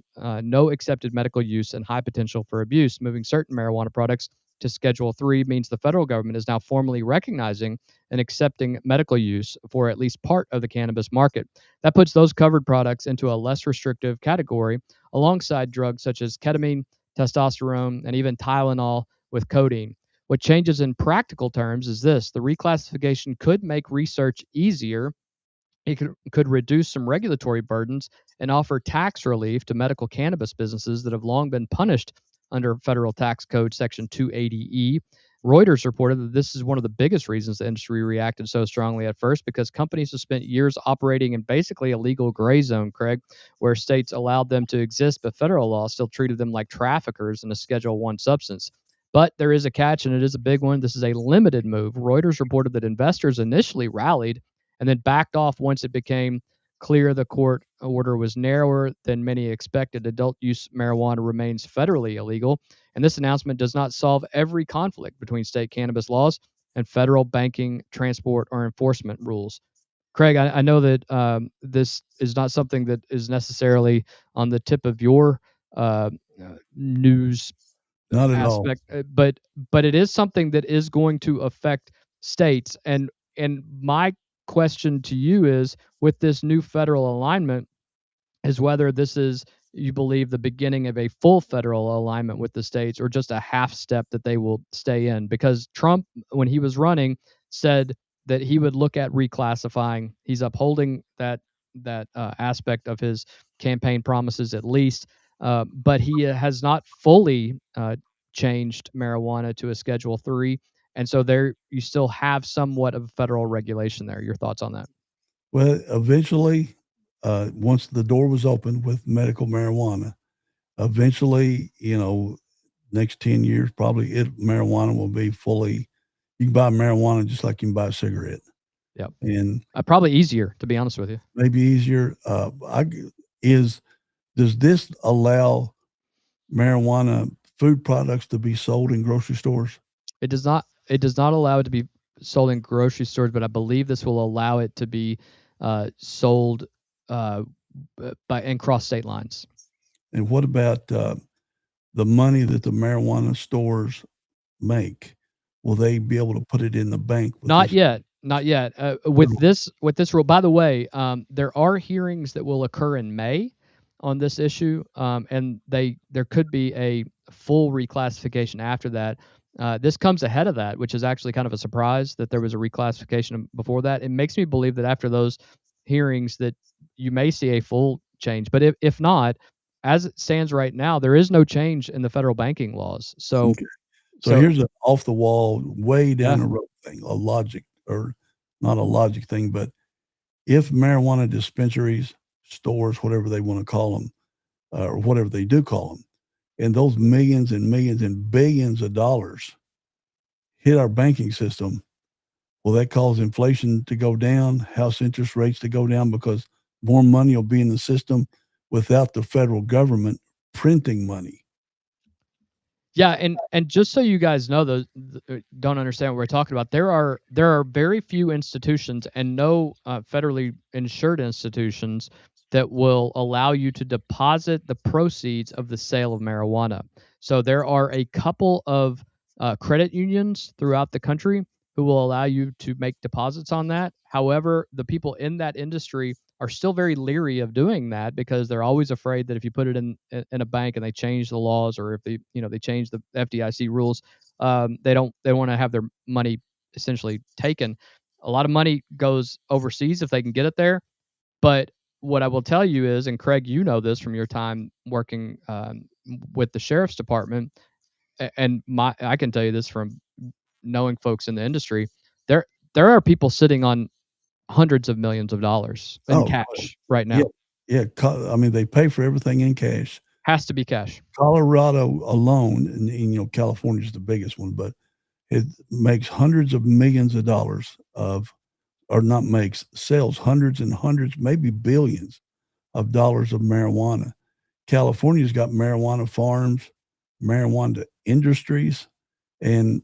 no accepted medical use and high potential for abuse. Moving certain marijuana products to Schedule 3 means the federal government is now formally recognizing and accepting medical use for at least part of the cannabis market. That puts those covered products into a less restrictive category alongside drugs such as ketamine, testosterone, and even Tylenol with codeine. What changes in practical terms is this: the reclassification could make research easier. It could reduce some regulatory burdens and offer tax relief to medical cannabis businesses that have long been punished under Federal Tax Code Section 280E. Reuters reported that this is one of the biggest reasons the industry reacted so strongly at first, because companies have spent years operating in basically a legal gray zone, Craig, where states allowed them to exist, but federal law still treated them like traffickers in a Schedule 1 substance. But there is a catch, and it is a big one. This is a limited move. Reuters reported that investors initially rallied and then backed off once it became clear the court order was narrower than many expected. Adult use marijuana remains federally illegal, and this announcement does not solve every conflict between state cannabis laws and federal banking, transport, or enforcement rules. Craig, I know that this is not something that is necessarily on the tip of your news Not at all. aspect, but it is something that is going to affect states. And my question to you is, with this new federal alignment, is whether this is, you believe, the beginning of a full federal alignment with the states, or just a half step that they will stay in. Because Trump, when he was running, said that he would look at reclassifying. He's upholding that aspect of his campaign promises, at least, but he has not fully changed marijuana to a Schedule 3. And so there you still have somewhat of federal regulation there. Your thoughts on that? Well, eventually, once the door was open with medical marijuana, eventually, next 10 years, probably marijuana will be fully, you can buy marijuana just like you can buy a cigarette. Yep. And Probably easier, to be honest with you. maybe easier. Does this allow marijuana food products to be sold in grocery stores? It does not. It does not allow it to be sold in grocery stores, but I believe this will allow it to be sold and cross state lines. And what about the money that the marijuana stores make? Will they be able to put it in the bank? Not yet. Not yet. With this rule, by the way, there are hearings that will occur in May on this issue, and there could be a full reclassification after that. This comes ahead of that, which is actually kind of a surprise that there was a reclassification before that. It makes me believe that after those hearings that you may see a full change. But if not, as it stands right now, there is no change in the federal banking laws. So, okay. So here's an off the wall, way down the road thing, a logic, or not a logic thing, but if marijuana dispensaries, stores, whatever they want to call them, or whatever they do call them, and those millions and millions and billions of dollars hit our banking system, Will that cause inflation to go down, house interest rates to go down because more money will be in the system without the federal government printing money? Yeah, and just so you guys know, don't understand what we're talking about. There are very few institutions and no federally insured institutions that will allow you to deposit the proceeds of the sale of marijuana. So there are a couple of credit unions throughout the country who will allow you to make deposits on that. However, the people in that industry are still very leery of doing that because they're always afraid that if you put it in a bank and they change the laws, or if they change the FDIC rules, they want to have their money essentially taken. A lot of money goes overseas if they can get it there. But what I will tell you is, and Craig, you know this from your time working with the sheriff's department, and I can tell you this from knowing folks in the industry. There there are people sitting on hundreds of millions of dollars in Oh, cash right yeah, now. yeah. I mean, they pay for everything in cash. Has to be cash. Colorado alone, and California is the biggest one, but it makes hundreds of millions of dollars sells hundreds and hundreds, maybe billions of dollars of marijuana. California's got marijuana farms, marijuana industries, and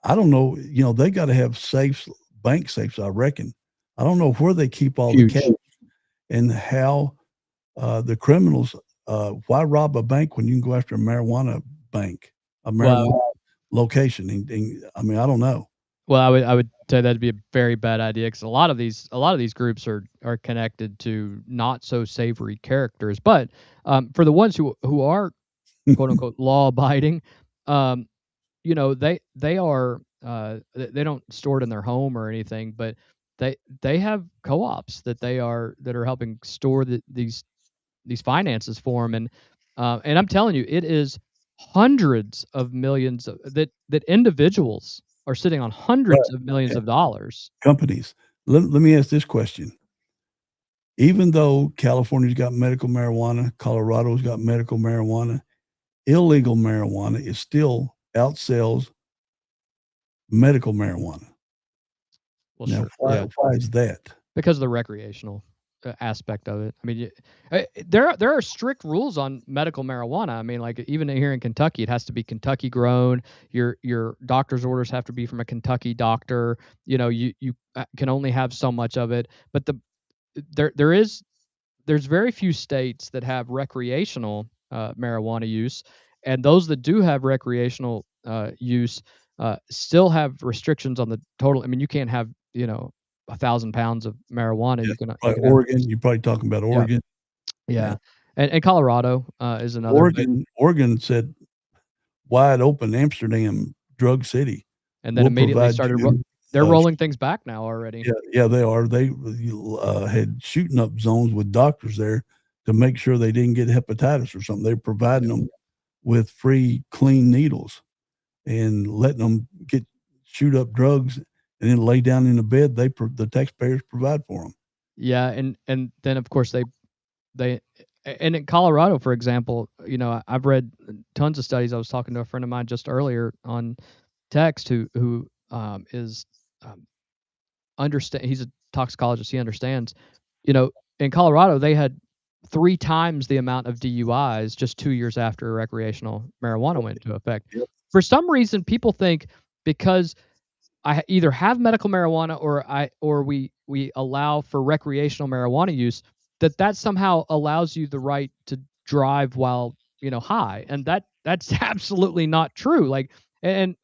I don't know, they got to have safes, bank safes, I reckon. I don't know where they keep all Huge. the cash and how the criminals, why rob a bank when you can go after a marijuana bank, a marijuana location? And I mean, I don't know. Well, I would say that'd be a very bad idea because a lot of these groups are connected to not so savory characters. But for the ones who are quote unquote law abiding, they are they don't store it in their home or anything, but they have co-ops that are helping store these finances for them, and I'm telling you, it is hundreds of millions that individuals are sitting on hundreds of millions of dollars. Companies. Let me ask this question. Even though California's got medical marijuana, Colorado's got medical marijuana, illegal marijuana is still outsells medical marijuana. Well, Now, sure. why is that? Because of the recreational aspect of it. I mean, there are strict rules on medical marijuana. I mean, like even here in Kentucky, it has to be Kentucky grown. Your doctor's orders have to be from a Kentucky doctor. You can only have so much of it. But there's very few states that have recreational marijuana use, and those that do have recreational use still have restrictions on the total. I mean, you can't have 1,000 pounds of marijuana. You can Oregon. You're probably talking about Oregon. Yeah. And Colorado is another. Oregon said wide open Amsterdam drug city, and then immediately started. They're rolling things back now already. Yeah, they are. They had shooting up zones with doctors there to make sure they didn't get hepatitis or something. They're providing them with free, clean needles and letting them shoot up drugs and then lay down in the bed. The taxpayers provide for them. Yeah, and then of course they and in Colorado, for example, I've read tons of studies. I was talking to a friend of mine just earlier on text who is he's a toxicologist. He understands. In Colorado, they had 3 times the amount of DUIs just 2 years after recreational marijuana went into effect. Yep. For some reason, people think because I either have medical marijuana or we allow for recreational marijuana use, that somehow allows you the right to drive while high, and that's absolutely not true. Like, and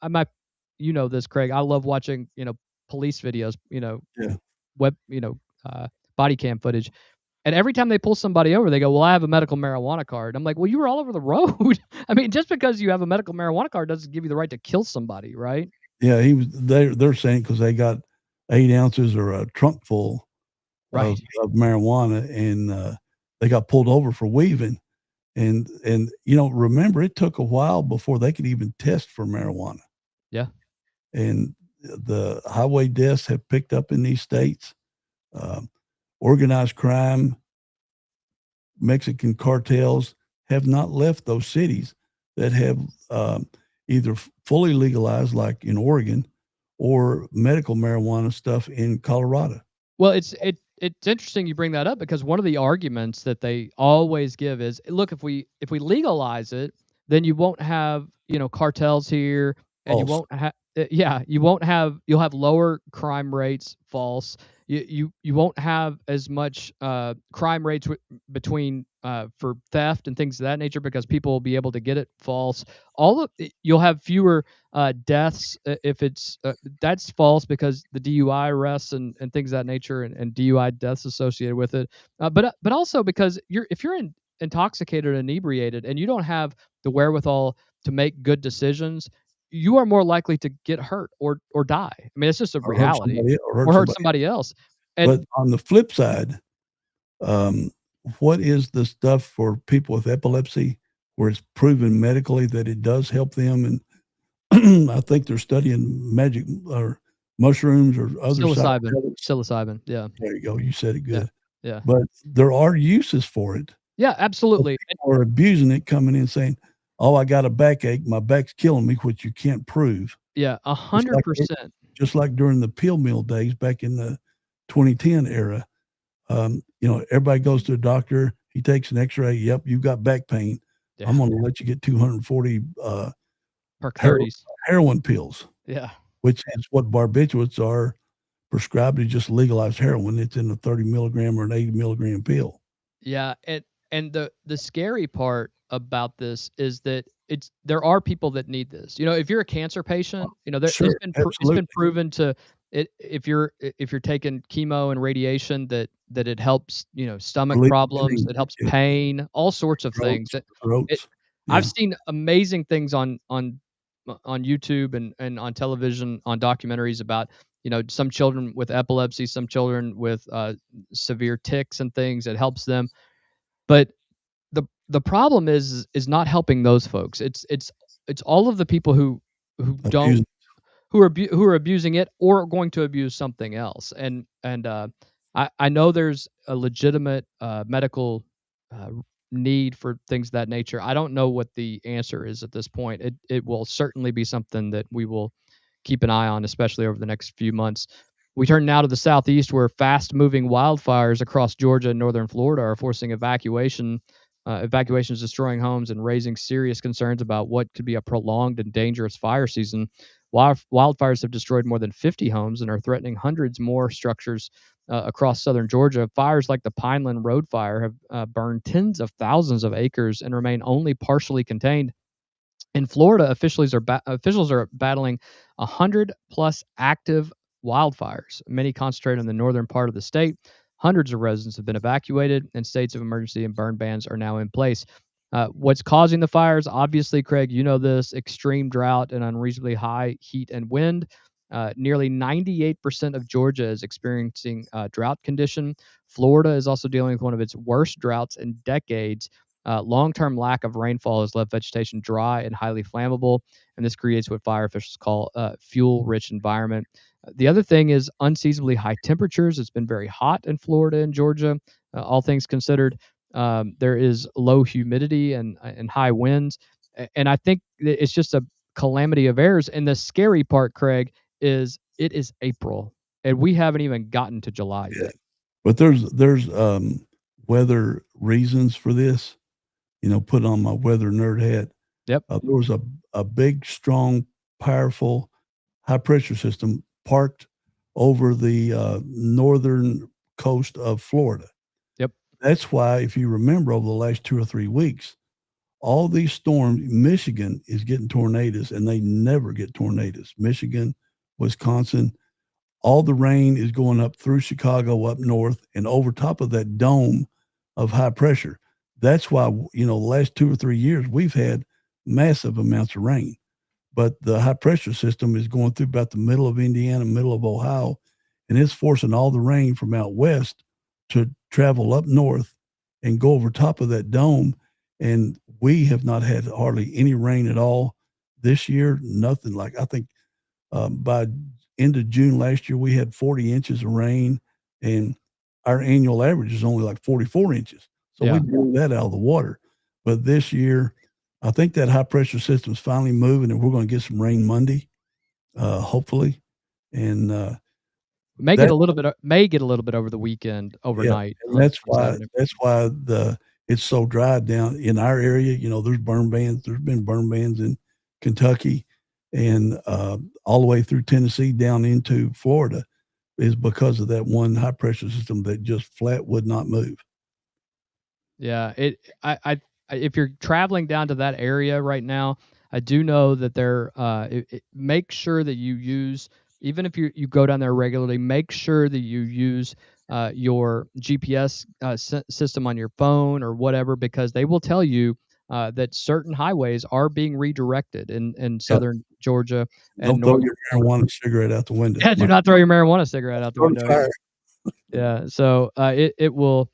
this, Craig. I love watching police videos, web body cam footage, and every time they pull somebody over, they go, "Well, I have a medical marijuana card." I'm like, "Well, you were all over the road." I mean, just because you have a medical marijuana card doesn't give you the right to kill somebody, right? Yeah, they're saying because they got 8 ounces or a trunk full of marijuana, and they got pulled over for weaving. And remember, it took a while before they could even test for marijuana. Yeah. And the highway deaths have picked up in these states. Organized crime, Mexican cartels have not left those cities that have either fully legalized, like in Oregon, or medical marijuana stuff in Colorado. Well, it's interesting you bring that up because one of the arguments that they always give is, look, if we legalize it, then you won't have, cartels here, and you False. won't have you'll have lower crime rates. False. You won't have as much crime rates between for theft and things of that nature because people will be able to get it. False. You'll have fewer deaths if it's that's false because the DUI arrests and things of that nature and DUI deaths associated with it. But also because if you're intoxicated or inebriated and you don't have the wherewithal to make good decisions, you are more likely to get hurt or die. I mean, it's just a Or hurt reality. somebody, Or hurt somebody else. And But on the flip side, what is the stuff for people with epilepsy where it's proven medically that it does help them? And I think they're studying magic or mushrooms or other psychedelics. Psilocybin. Yeah. There you go. You said it good. Yeah. But there are uses for it. Yeah, absolutely. People are abusing it, coming in saying, "Oh, I got a backache. My back's killing me," which you can't prove. Yeah, 100%. Just like during the pill mill days back in the 2010 era, everybody goes to a doctor. He takes an X-ray. Yep, you've got back pain. Yeah. I'm going to let you get 240 Percocets. heroin pills. Yeah. Which is what barbiturates are prescribed to just legalize heroin. It's in a 30 milligram or an 80 milligram pill. Yeah, and the scary part about this is that there are people that need this. If you're a cancer patient, Sure, it's been proven to if you're taking chemo and radiation that it helps, stomach Relieve problems, pain, it helps yeah. pain, all sorts of things. Throats. I've seen amazing things on YouTube and on television, on documentaries about, some children with epilepsy, some children with severe tics and things. It helps them. But the problem is not helping those folks. It's all of the people who don't who are abusing it or going to abuse something else. And I know there's a legitimate medical need for things of that nature. I don't know what the answer is at this point. It will certainly be something that we will keep an eye on, especially over the next few months. We turn now to the southeast, where fast-moving wildfires across Georgia and northern Florida are forcing evacuations destroying homes and raising serious concerns about what could be a prolonged and dangerous fire season. Wildfires have destroyed more than 50 homes and are threatening hundreds more structures across southern Georgia. Fires like the Pineland Road Fire have burned tens of thousands of acres and remain only partially contained. In Florida, officials are battling 100+ active wildfires, many concentrated in the northern part of the state. Hundreds of residents have been evacuated, and states of emergency and burn bans are now in place. What's causing the fires? Obviously, Craig, you know this: extreme drought and unreasonably high heat and wind. Nearly 98% of Georgia is experiencing drought condition. Florida is also dealing with one of its worst droughts in decades. Long-term lack of rainfall has left vegetation dry and highly flammable, and this creates what fire officials call a fuel-rich environment. The other thing is unseasonably high temperatures. It's been very hot in Florida and Georgia, all things considered. There is low humidity and high winds, and I think it's just a calamity of errors. And the scary part, Craig, is it is April, and we haven't even gotten to July yet. But there's weather reasons for this. Put on my weather nerd hat. Yep. There was a big, strong, powerful high pressure system parked over the northern coast of Florida. Yep. That's why, if you remember, over the last 2 or 3 weeks, all these storms, Michigan is getting tornadoes, and they never get tornadoes. Michigan, Wisconsin, all the rain is going up through Chicago, up north, and over top of that dome of high pressure. That's why, the last 2 or 3 years, we've had massive amounts of rain. But the high pressure system is going through about the middle of Indiana, middle of Ohio, and it's forcing all the rain from out west to travel up north and go over top of that dome. And we have not had hardly any rain at all this year. Nothing. Like, I think by end of June last year, we had 40 inches of rain, and our annual average is only like 44 inches. So we blew that out of the water. But this year, I think that high pressure system is finally moving, and we're going to get some rain Monday, hopefully. and May that get a little bit over the weekend, overnight. and that's On why Saturday. it's so dry down in our area. There's burn bans. There's been burn bans in Kentucky and all the way through Tennessee down into Florida is because of that one high pressure system that just flat would not move. Yeah, if you're traveling down to that area right now, I do know that make sure that you use, even if you go down there regularly, make sure that you use your GPS system on your phone or whatever, because they will tell you that certain highways are being redirected in southern Georgia and Don't throw northern your Florida. marijuana cigarette out the window. Yeah, do not throw your marijuana cigarette out the Start a window. fire. Yeah, so it will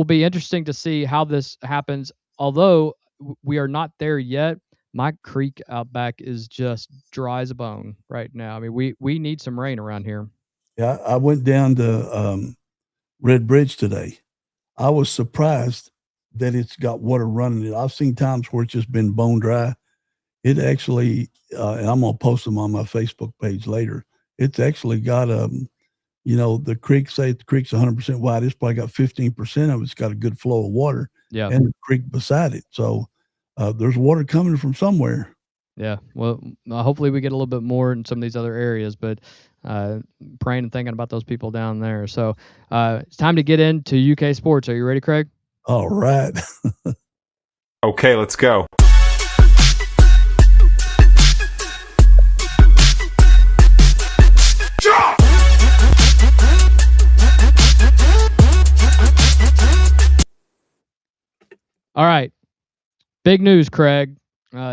be interesting to see how this happens. Although we are not there yet, my creek out back is just dry as a bone right now. I mean, we need some rain around here. Yeah, I went down to Red Bridge today. I was surprised that it's got water running it. I've seen times where it's just been bone dry. It actually, and I'm gonna post them on my Facebook page later. It's actually got the creek. Say the creek's 100% wide. It's probably got 15% of it's got a good flow of water, Yeah, and the creek beside it. So there's water coming from somewhere. yeah. Well, hopefully we get a little bit more in some of these other areas, but praying and thinking about those people down there. So it's time to get into UK sports. Are you ready, Craig? All right. Okay, let's go. All right. Big news, Craig.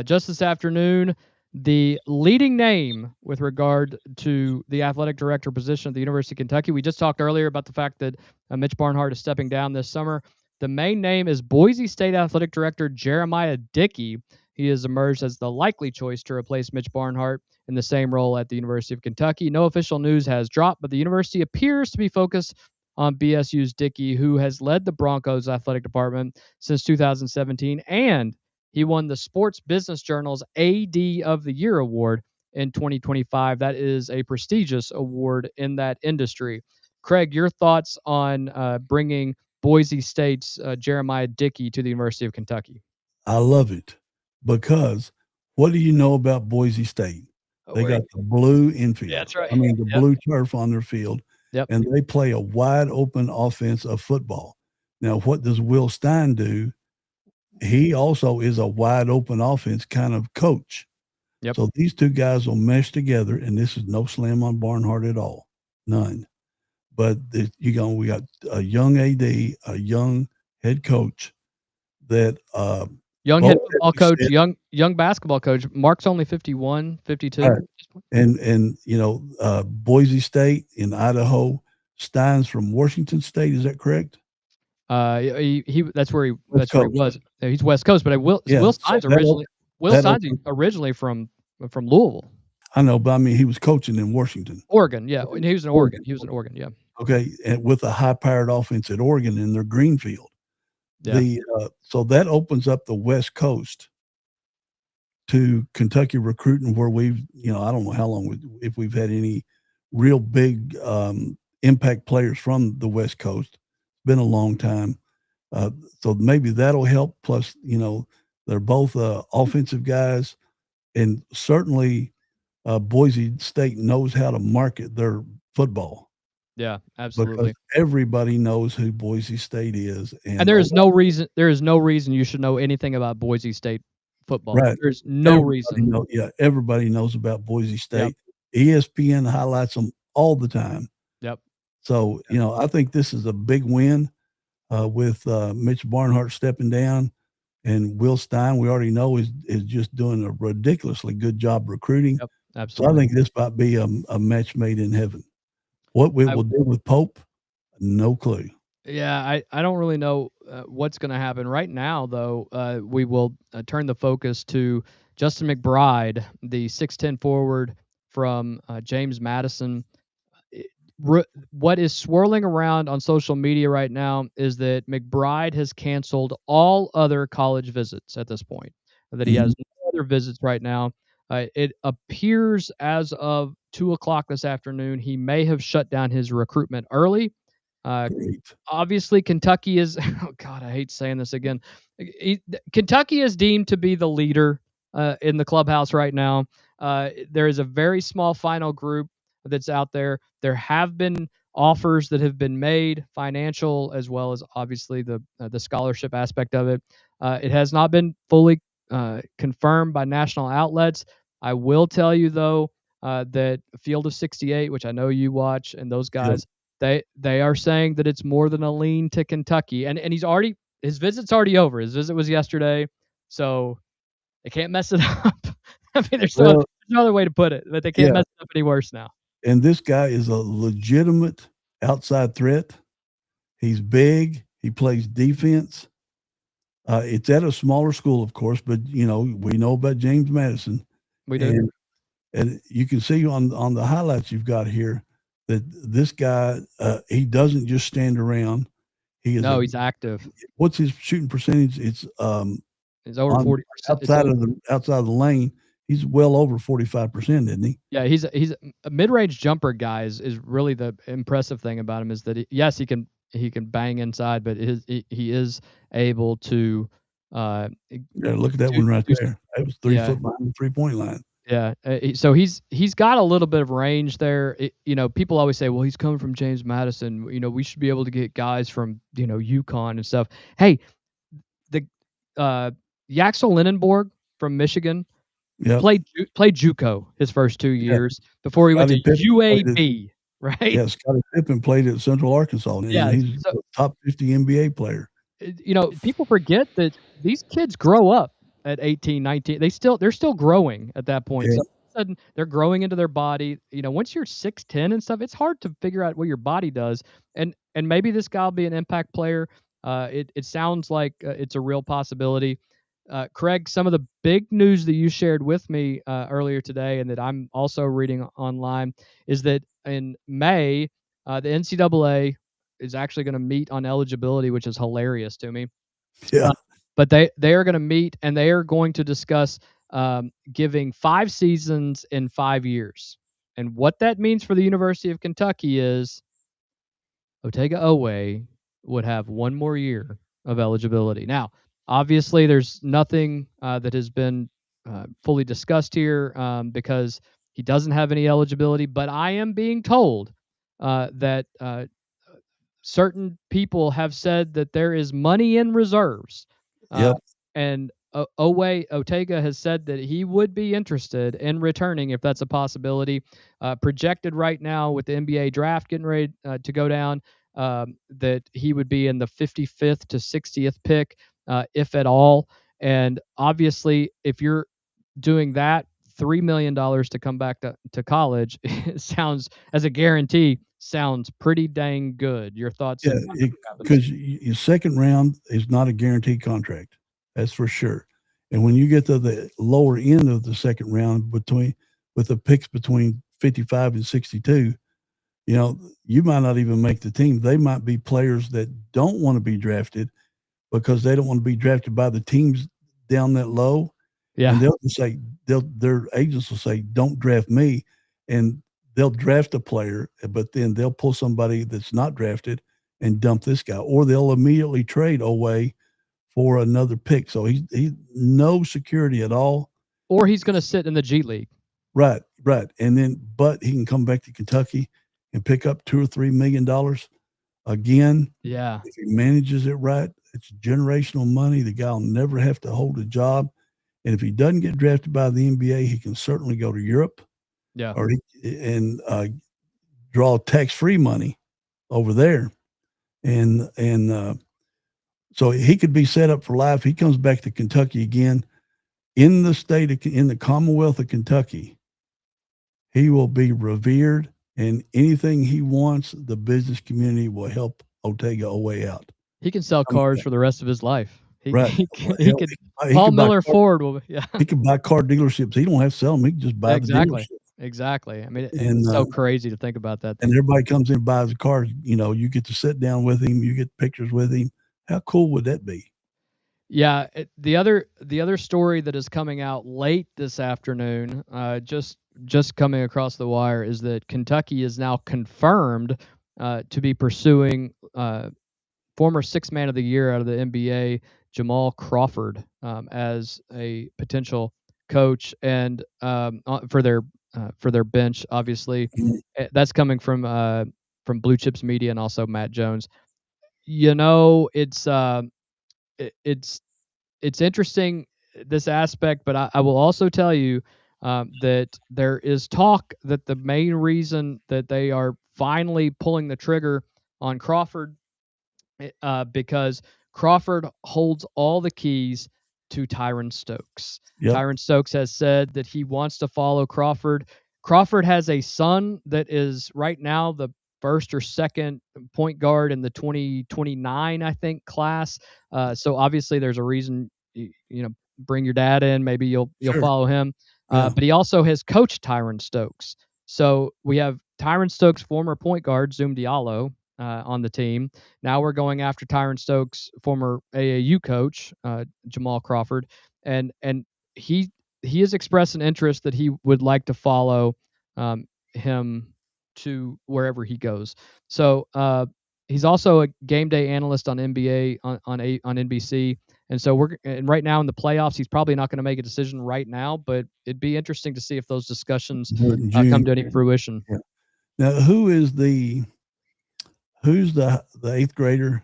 Just this afternoon, the leading name with regard to the athletic director position at the University of Kentucky. We just talked earlier about the fact that Mitch Barnhart is stepping down this summer. The main name is Boise State athletic director Jeremiah Dickey. He has emerged as the likely choice to replace Mitch Barnhart in the same role at the University of Kentucky. No official news has dropped, but the university appears to be focused on BSU's Dickey, who has led the Broncos athletic department since 2017, and he won the Sports Business Journal's AD of the Year award in 2025. That is a prestigious award in that industry. Craig, your thoughts on bringing Boise State's Jeremiah Dickey to the University of Kentucky? I love it because what do you know about Boise State? They got the blue infield. Yeah, that's right. I mean, the blue turf on their field. Yep. And they play a wide open offense of football. Now, what does Will Stein do? He also is a wide open offense kind of coach. Yep. So these two guys will mesh together, and this is no slam on Barnhart at all. None. But we got a young AD, a young head coach that young head football coach, young basketball coach. Mark's only 51, 52. Right. And Boise State in Idaho. Stein's from Washington State. Is that correct? That's where he was. He's West Coast, but Will Stein's originally from Louisville. I know, but I mean, he was coaching in Washington, Oregon. Yeah, he was in Oregon. He was in Oregon. Yeah. Okay, and with a high-powered offense at Oregon in their Greenfield. Yeah. So that opens up the West Coast to Kentucky recruiting, where we've, I don't know how long if we've had any real big impact players from the West Coast. It's been a long time. So maybe that'll help. Plus, they're both offensive guys, and certainly Boise State knows how to market their football. Yeah, absolutely. Because everybody knows who Boise State is, and there is no reason you should know anything about Boise State football. Right. There's no reason. Everybody knows about Boise State. Yep. ESPN highlights them all the time. Yep. So I think this is a big win with Mitch Barnhart stepping down, and Will Stein, we already know is just doing a ridiculously good job recruiting. Yep, absolutely. So I think this might be a match made in heaven. What we will do with Pope, no clue. Yeah, I don't really know what's going to happen right now, though. We will turn the focus to Justin McBride, the 6'10" forward from James Madison. What is swirling around on social media right now is that McBride has canceled all other college visits at this point, that he has no other visits right now. It appears as of 2 o'clock this afternoon, he may have shut down his recruitment early. Great. Obviously, Kentucky is. Oh God, I hate saying this again. Kentucky is deemed to be the leader in the clubhouse right now. There is a very small final group that's out there. There have been offers that have been made, financial as well as obviously the scholarship aspect of it. It has not been fully confirmed by national outlets. I will tell you though that Field of 68, which I know you watch, and those Yeah. guys, they are saying that it's more than a lean to Kentucky, and his visit's already over. His visit was yesterday, so they can't mess it up. I mean, there's no other way to put it, but they can't Yeah. mess it up any worse now. And this guy is a legitimate outside threat. He's big. He plays defense. It's at a smaller school, of course, but we know about James Madison. We do. And you can see on the highlights you've got here that this guy he doesn't just stand around. He's active. What's his shooting percentage? It's over 40%. Outside of the lane, he's well over 45%, isn't he? Yeah, he's a mid-range jumper guy is really the impressive thing about him is that he can bang inside, but he is able to look at that one right there. That was 3 foot behind the 3-point line. Yeah, so he's got a little bit of range there. People always say, well, he's coming from James Madison. We should be able to get guys from UConn and stuff. Hey, the Yaxel Linenborg from Michigan played JUCO his first 2 years before he went to UAB. Right? Yeah, Scottie Pippen played at Central Arkansas, and he's a top 50 NBA player. People forget that these kids grow up at 18, 19. They're still growing at that point. Yeah. So all of a sudden they're growing into their body. Once you're 6'10" and stuff, it's hard to figure out what your body does. And maybe this guy will be an impact player. It sounds like it's a real possibility. Craig, some of the big news that you shared with me earlier today, and that I'm also reading online, is that in May, the NCAA is actually going to meet on eligibility, which is hilarious to me. Yeah. But they are going to meet, and they are going to discuss giving 5 seasons in 5 years. And what that means for the University of Kentucky is Otega Oweh would have 1 more year of eligibility. Now, obviously, there's nothing that has been fully discussed here because he doesn't have any eligibility. But I am being told that certain people have said that there is money in reserves. And Otega has said that he would be interested in returning if that's a possibility. Projected right now with the NBA draft getting ready to go down, that he would be in the 55th to 60th pick, if at all. And obviously, if you're doing that, $3 million to come back to college sounds, as a guarantee, sounds pretty dang good. Your thoughts? Yeah, because your second round is not a guaranteed contract. That's for sure. And when you get to the lower end of the second round with the picks between 55 and 62, you might not even make the team. They might be players that don't want to be drafted because they don't want to be drafted by the teams down that low. Yeah. And they'll just say, their agents will say, don't draft me. And they'll draft a player, but then they'll pull somebody that's not drafted and dump this guy, or they'll immediately trade away for another pick. So he's no security at all. Or he's going to sit in the G League. Right. And then, but he can come back to Kentucky and pick up $2 or $3 million again. Yeah. If he manages it right, it's generational money. The guy will never have to hold a job. And if he doesn't get drafted by the NBA, he can certainly go to Europe. Yeah. Or draw tax-free money over there. And so he could be set up for life. He comes back to Kentucky again in the Commonwealth of Kentucky. He will be revered, and anything he wants, the business community will help Otega Oweh out. He can sell cars for the rest of his life. He could. Paul Miller Ford will. Yeah. He can buy car dealerships. He don't have to sell them. He can just buy the dealership. Exactly. I mean, it's so crazy to think about that. And everybody comes in and buys a car. You get to sit down with him. You get pictures with him. How cool would that be? Yeah, the other story that is coming out late this afternoon, just coming across the wire, is that Kentucky is now confirmed to be pursuing former Sixth Man of the Year out of the NBA, Jamal Crawford, as a potential coach and for their bench. Obviously, that's coming from Blue Chips Media and also Matt Jones. You know, it's interesting, this aspect, but I will also tell you that there is talk that the main reason that they are finally pulling the trigger on Crawford, because Crawford holds all the keys to Tyron Stokes. Yep. Tyron Stokes has said that he wants to follow Crawford. Crawford has a son that is right now the first or second point guard in the 2029, I think, class. So obviously there's a reason, bring your dad in. Maybe you'll Sure. follow him. Yeah. But he also has coached Tyron Stokes. So we have Tyron Stokes' former point guard, Zoom Diallo, on the team. Now we're going after Tyron Stokes' former AAU coach, Jamal Crawford, and he he has expressed an interest that he would like to follow him to wherever he goes. So he's also a game day analyst on NBA on NBC. And so and right now in the playoffs, he's probably not going to make a decision right now, but it'd be interesting to see if those discussions Do it in come June. to any fruition. Yeah. Now, who's the 8th grader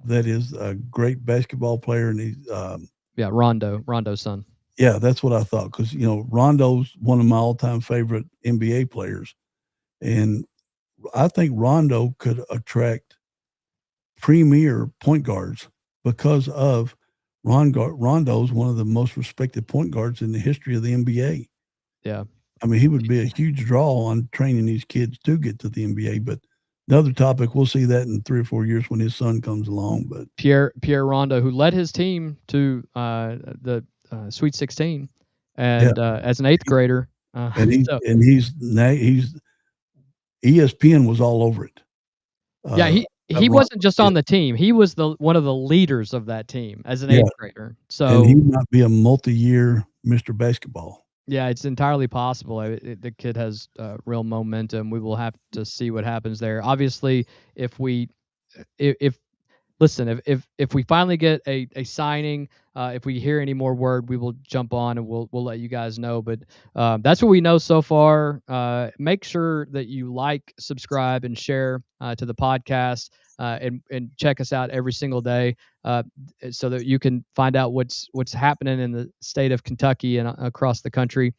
that is a great basketball player? And he's Yeah, Rondo's son. yeah, that's what I thought, because Rondo's one of my all-time favorite NBA players, and I think Rondo could attract premier point guards because of Rondo's one of the most respected point guards in the history of the NBA. Yeah. I mean, he would be a huge draw on training these kids to get to the NBA. But the other topic, we'll see that in 3 or 4 years when his son comes along. But Pierre Rondo, who led his team to the Sweet 16, and as an 8th grader, and so, he's ESPN was all over it. yeah, he wasn't just on the team; he was one of the leaders of that team as an 8th grader. So, and he might be a multi-year Mr. Basketball. Yeah, it's entirely possible. The kid has real momentum. We will have to see what happens there. Obviously, if listen, if we finally get a signing, if we hear any more word, we will jump on and we'll let you guys know. But that's what we know so far. Make sure that you like, subscribe, and share to the podcast, and check us out every single day, so that you can find out what's happening in the state of Kentucky and across the country.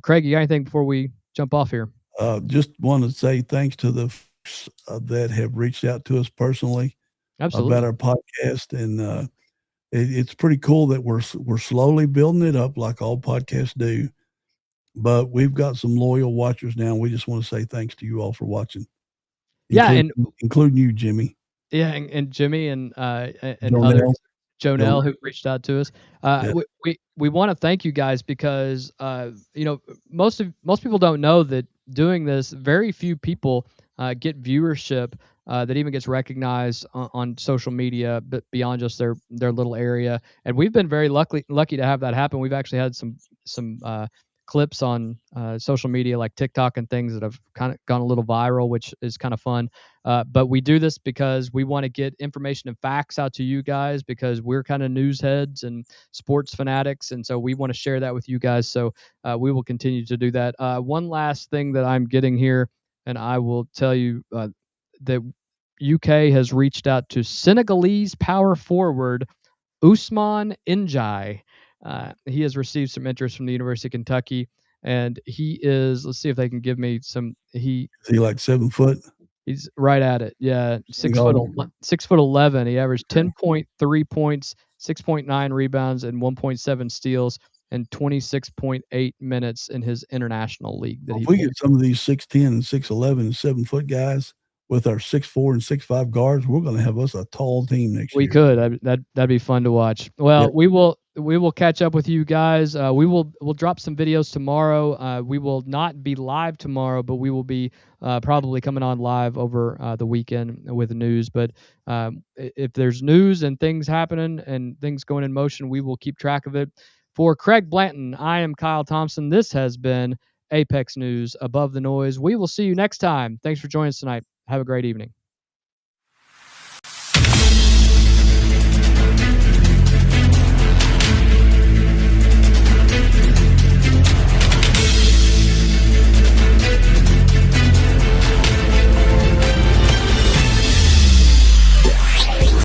Craig, you got anything before we jump off here? Just want to say thanks to the folks that have reached out to us personally. Absolutely. About our podcast, and it's pretty cool that we're slowly building it up like all podcasts do. But we've got some loyal watchers now. We just want to say thanks to you all for watching. Yeah, including you, Jimmy. Yeah, and Jimmy and others, Jonelle, who reached out to us. We want to thank you guys because most people don't know that doing this, very few people get viewership that even gets recognized on social media, but beyond just their little area. And we've been very lucky to have that happen. We've actually had some clips on social media like TikTok and things that have kind of gone a little viral, which is kind of fun. But we do this because we want to get information and facts out to you guys, because we're kind of news heads and sports fanatics. And so we want to share that with you guys. So we will continue to do that. One last thing that I'm getting here, and I will tell you that UK has reached out to Senegalese power forward Ousmane Njai. He has received some interest from the University of Kentucky, and he is, let's see if they can give me some, is he like 7 foot? He's right at it. Yeah. 6'11". He averaged 10.3 points, 6.9 rebounds, and 1.7 steals, and 26.8 minutes in his international league. If we get some of these 6'10" and 6'11" and 7 foot guys, with our 6'4" and 6'5" guards, we're going to have us a tall team next We year. could. That'd be fun to watch. Well, Yep. we will catch up with you guys. We'll drop some videos tomorrow. We will not be live tomorrow, but we will be probably coming on live over the weekend with the news. But if there's news and things happening and things going in motion, we will keep track of it. For Craig Blanton, I am Kyle Thompson. This has been Apex News Above the Noise. We will see you next time. Thanks for joining us tonight. Have a great evening.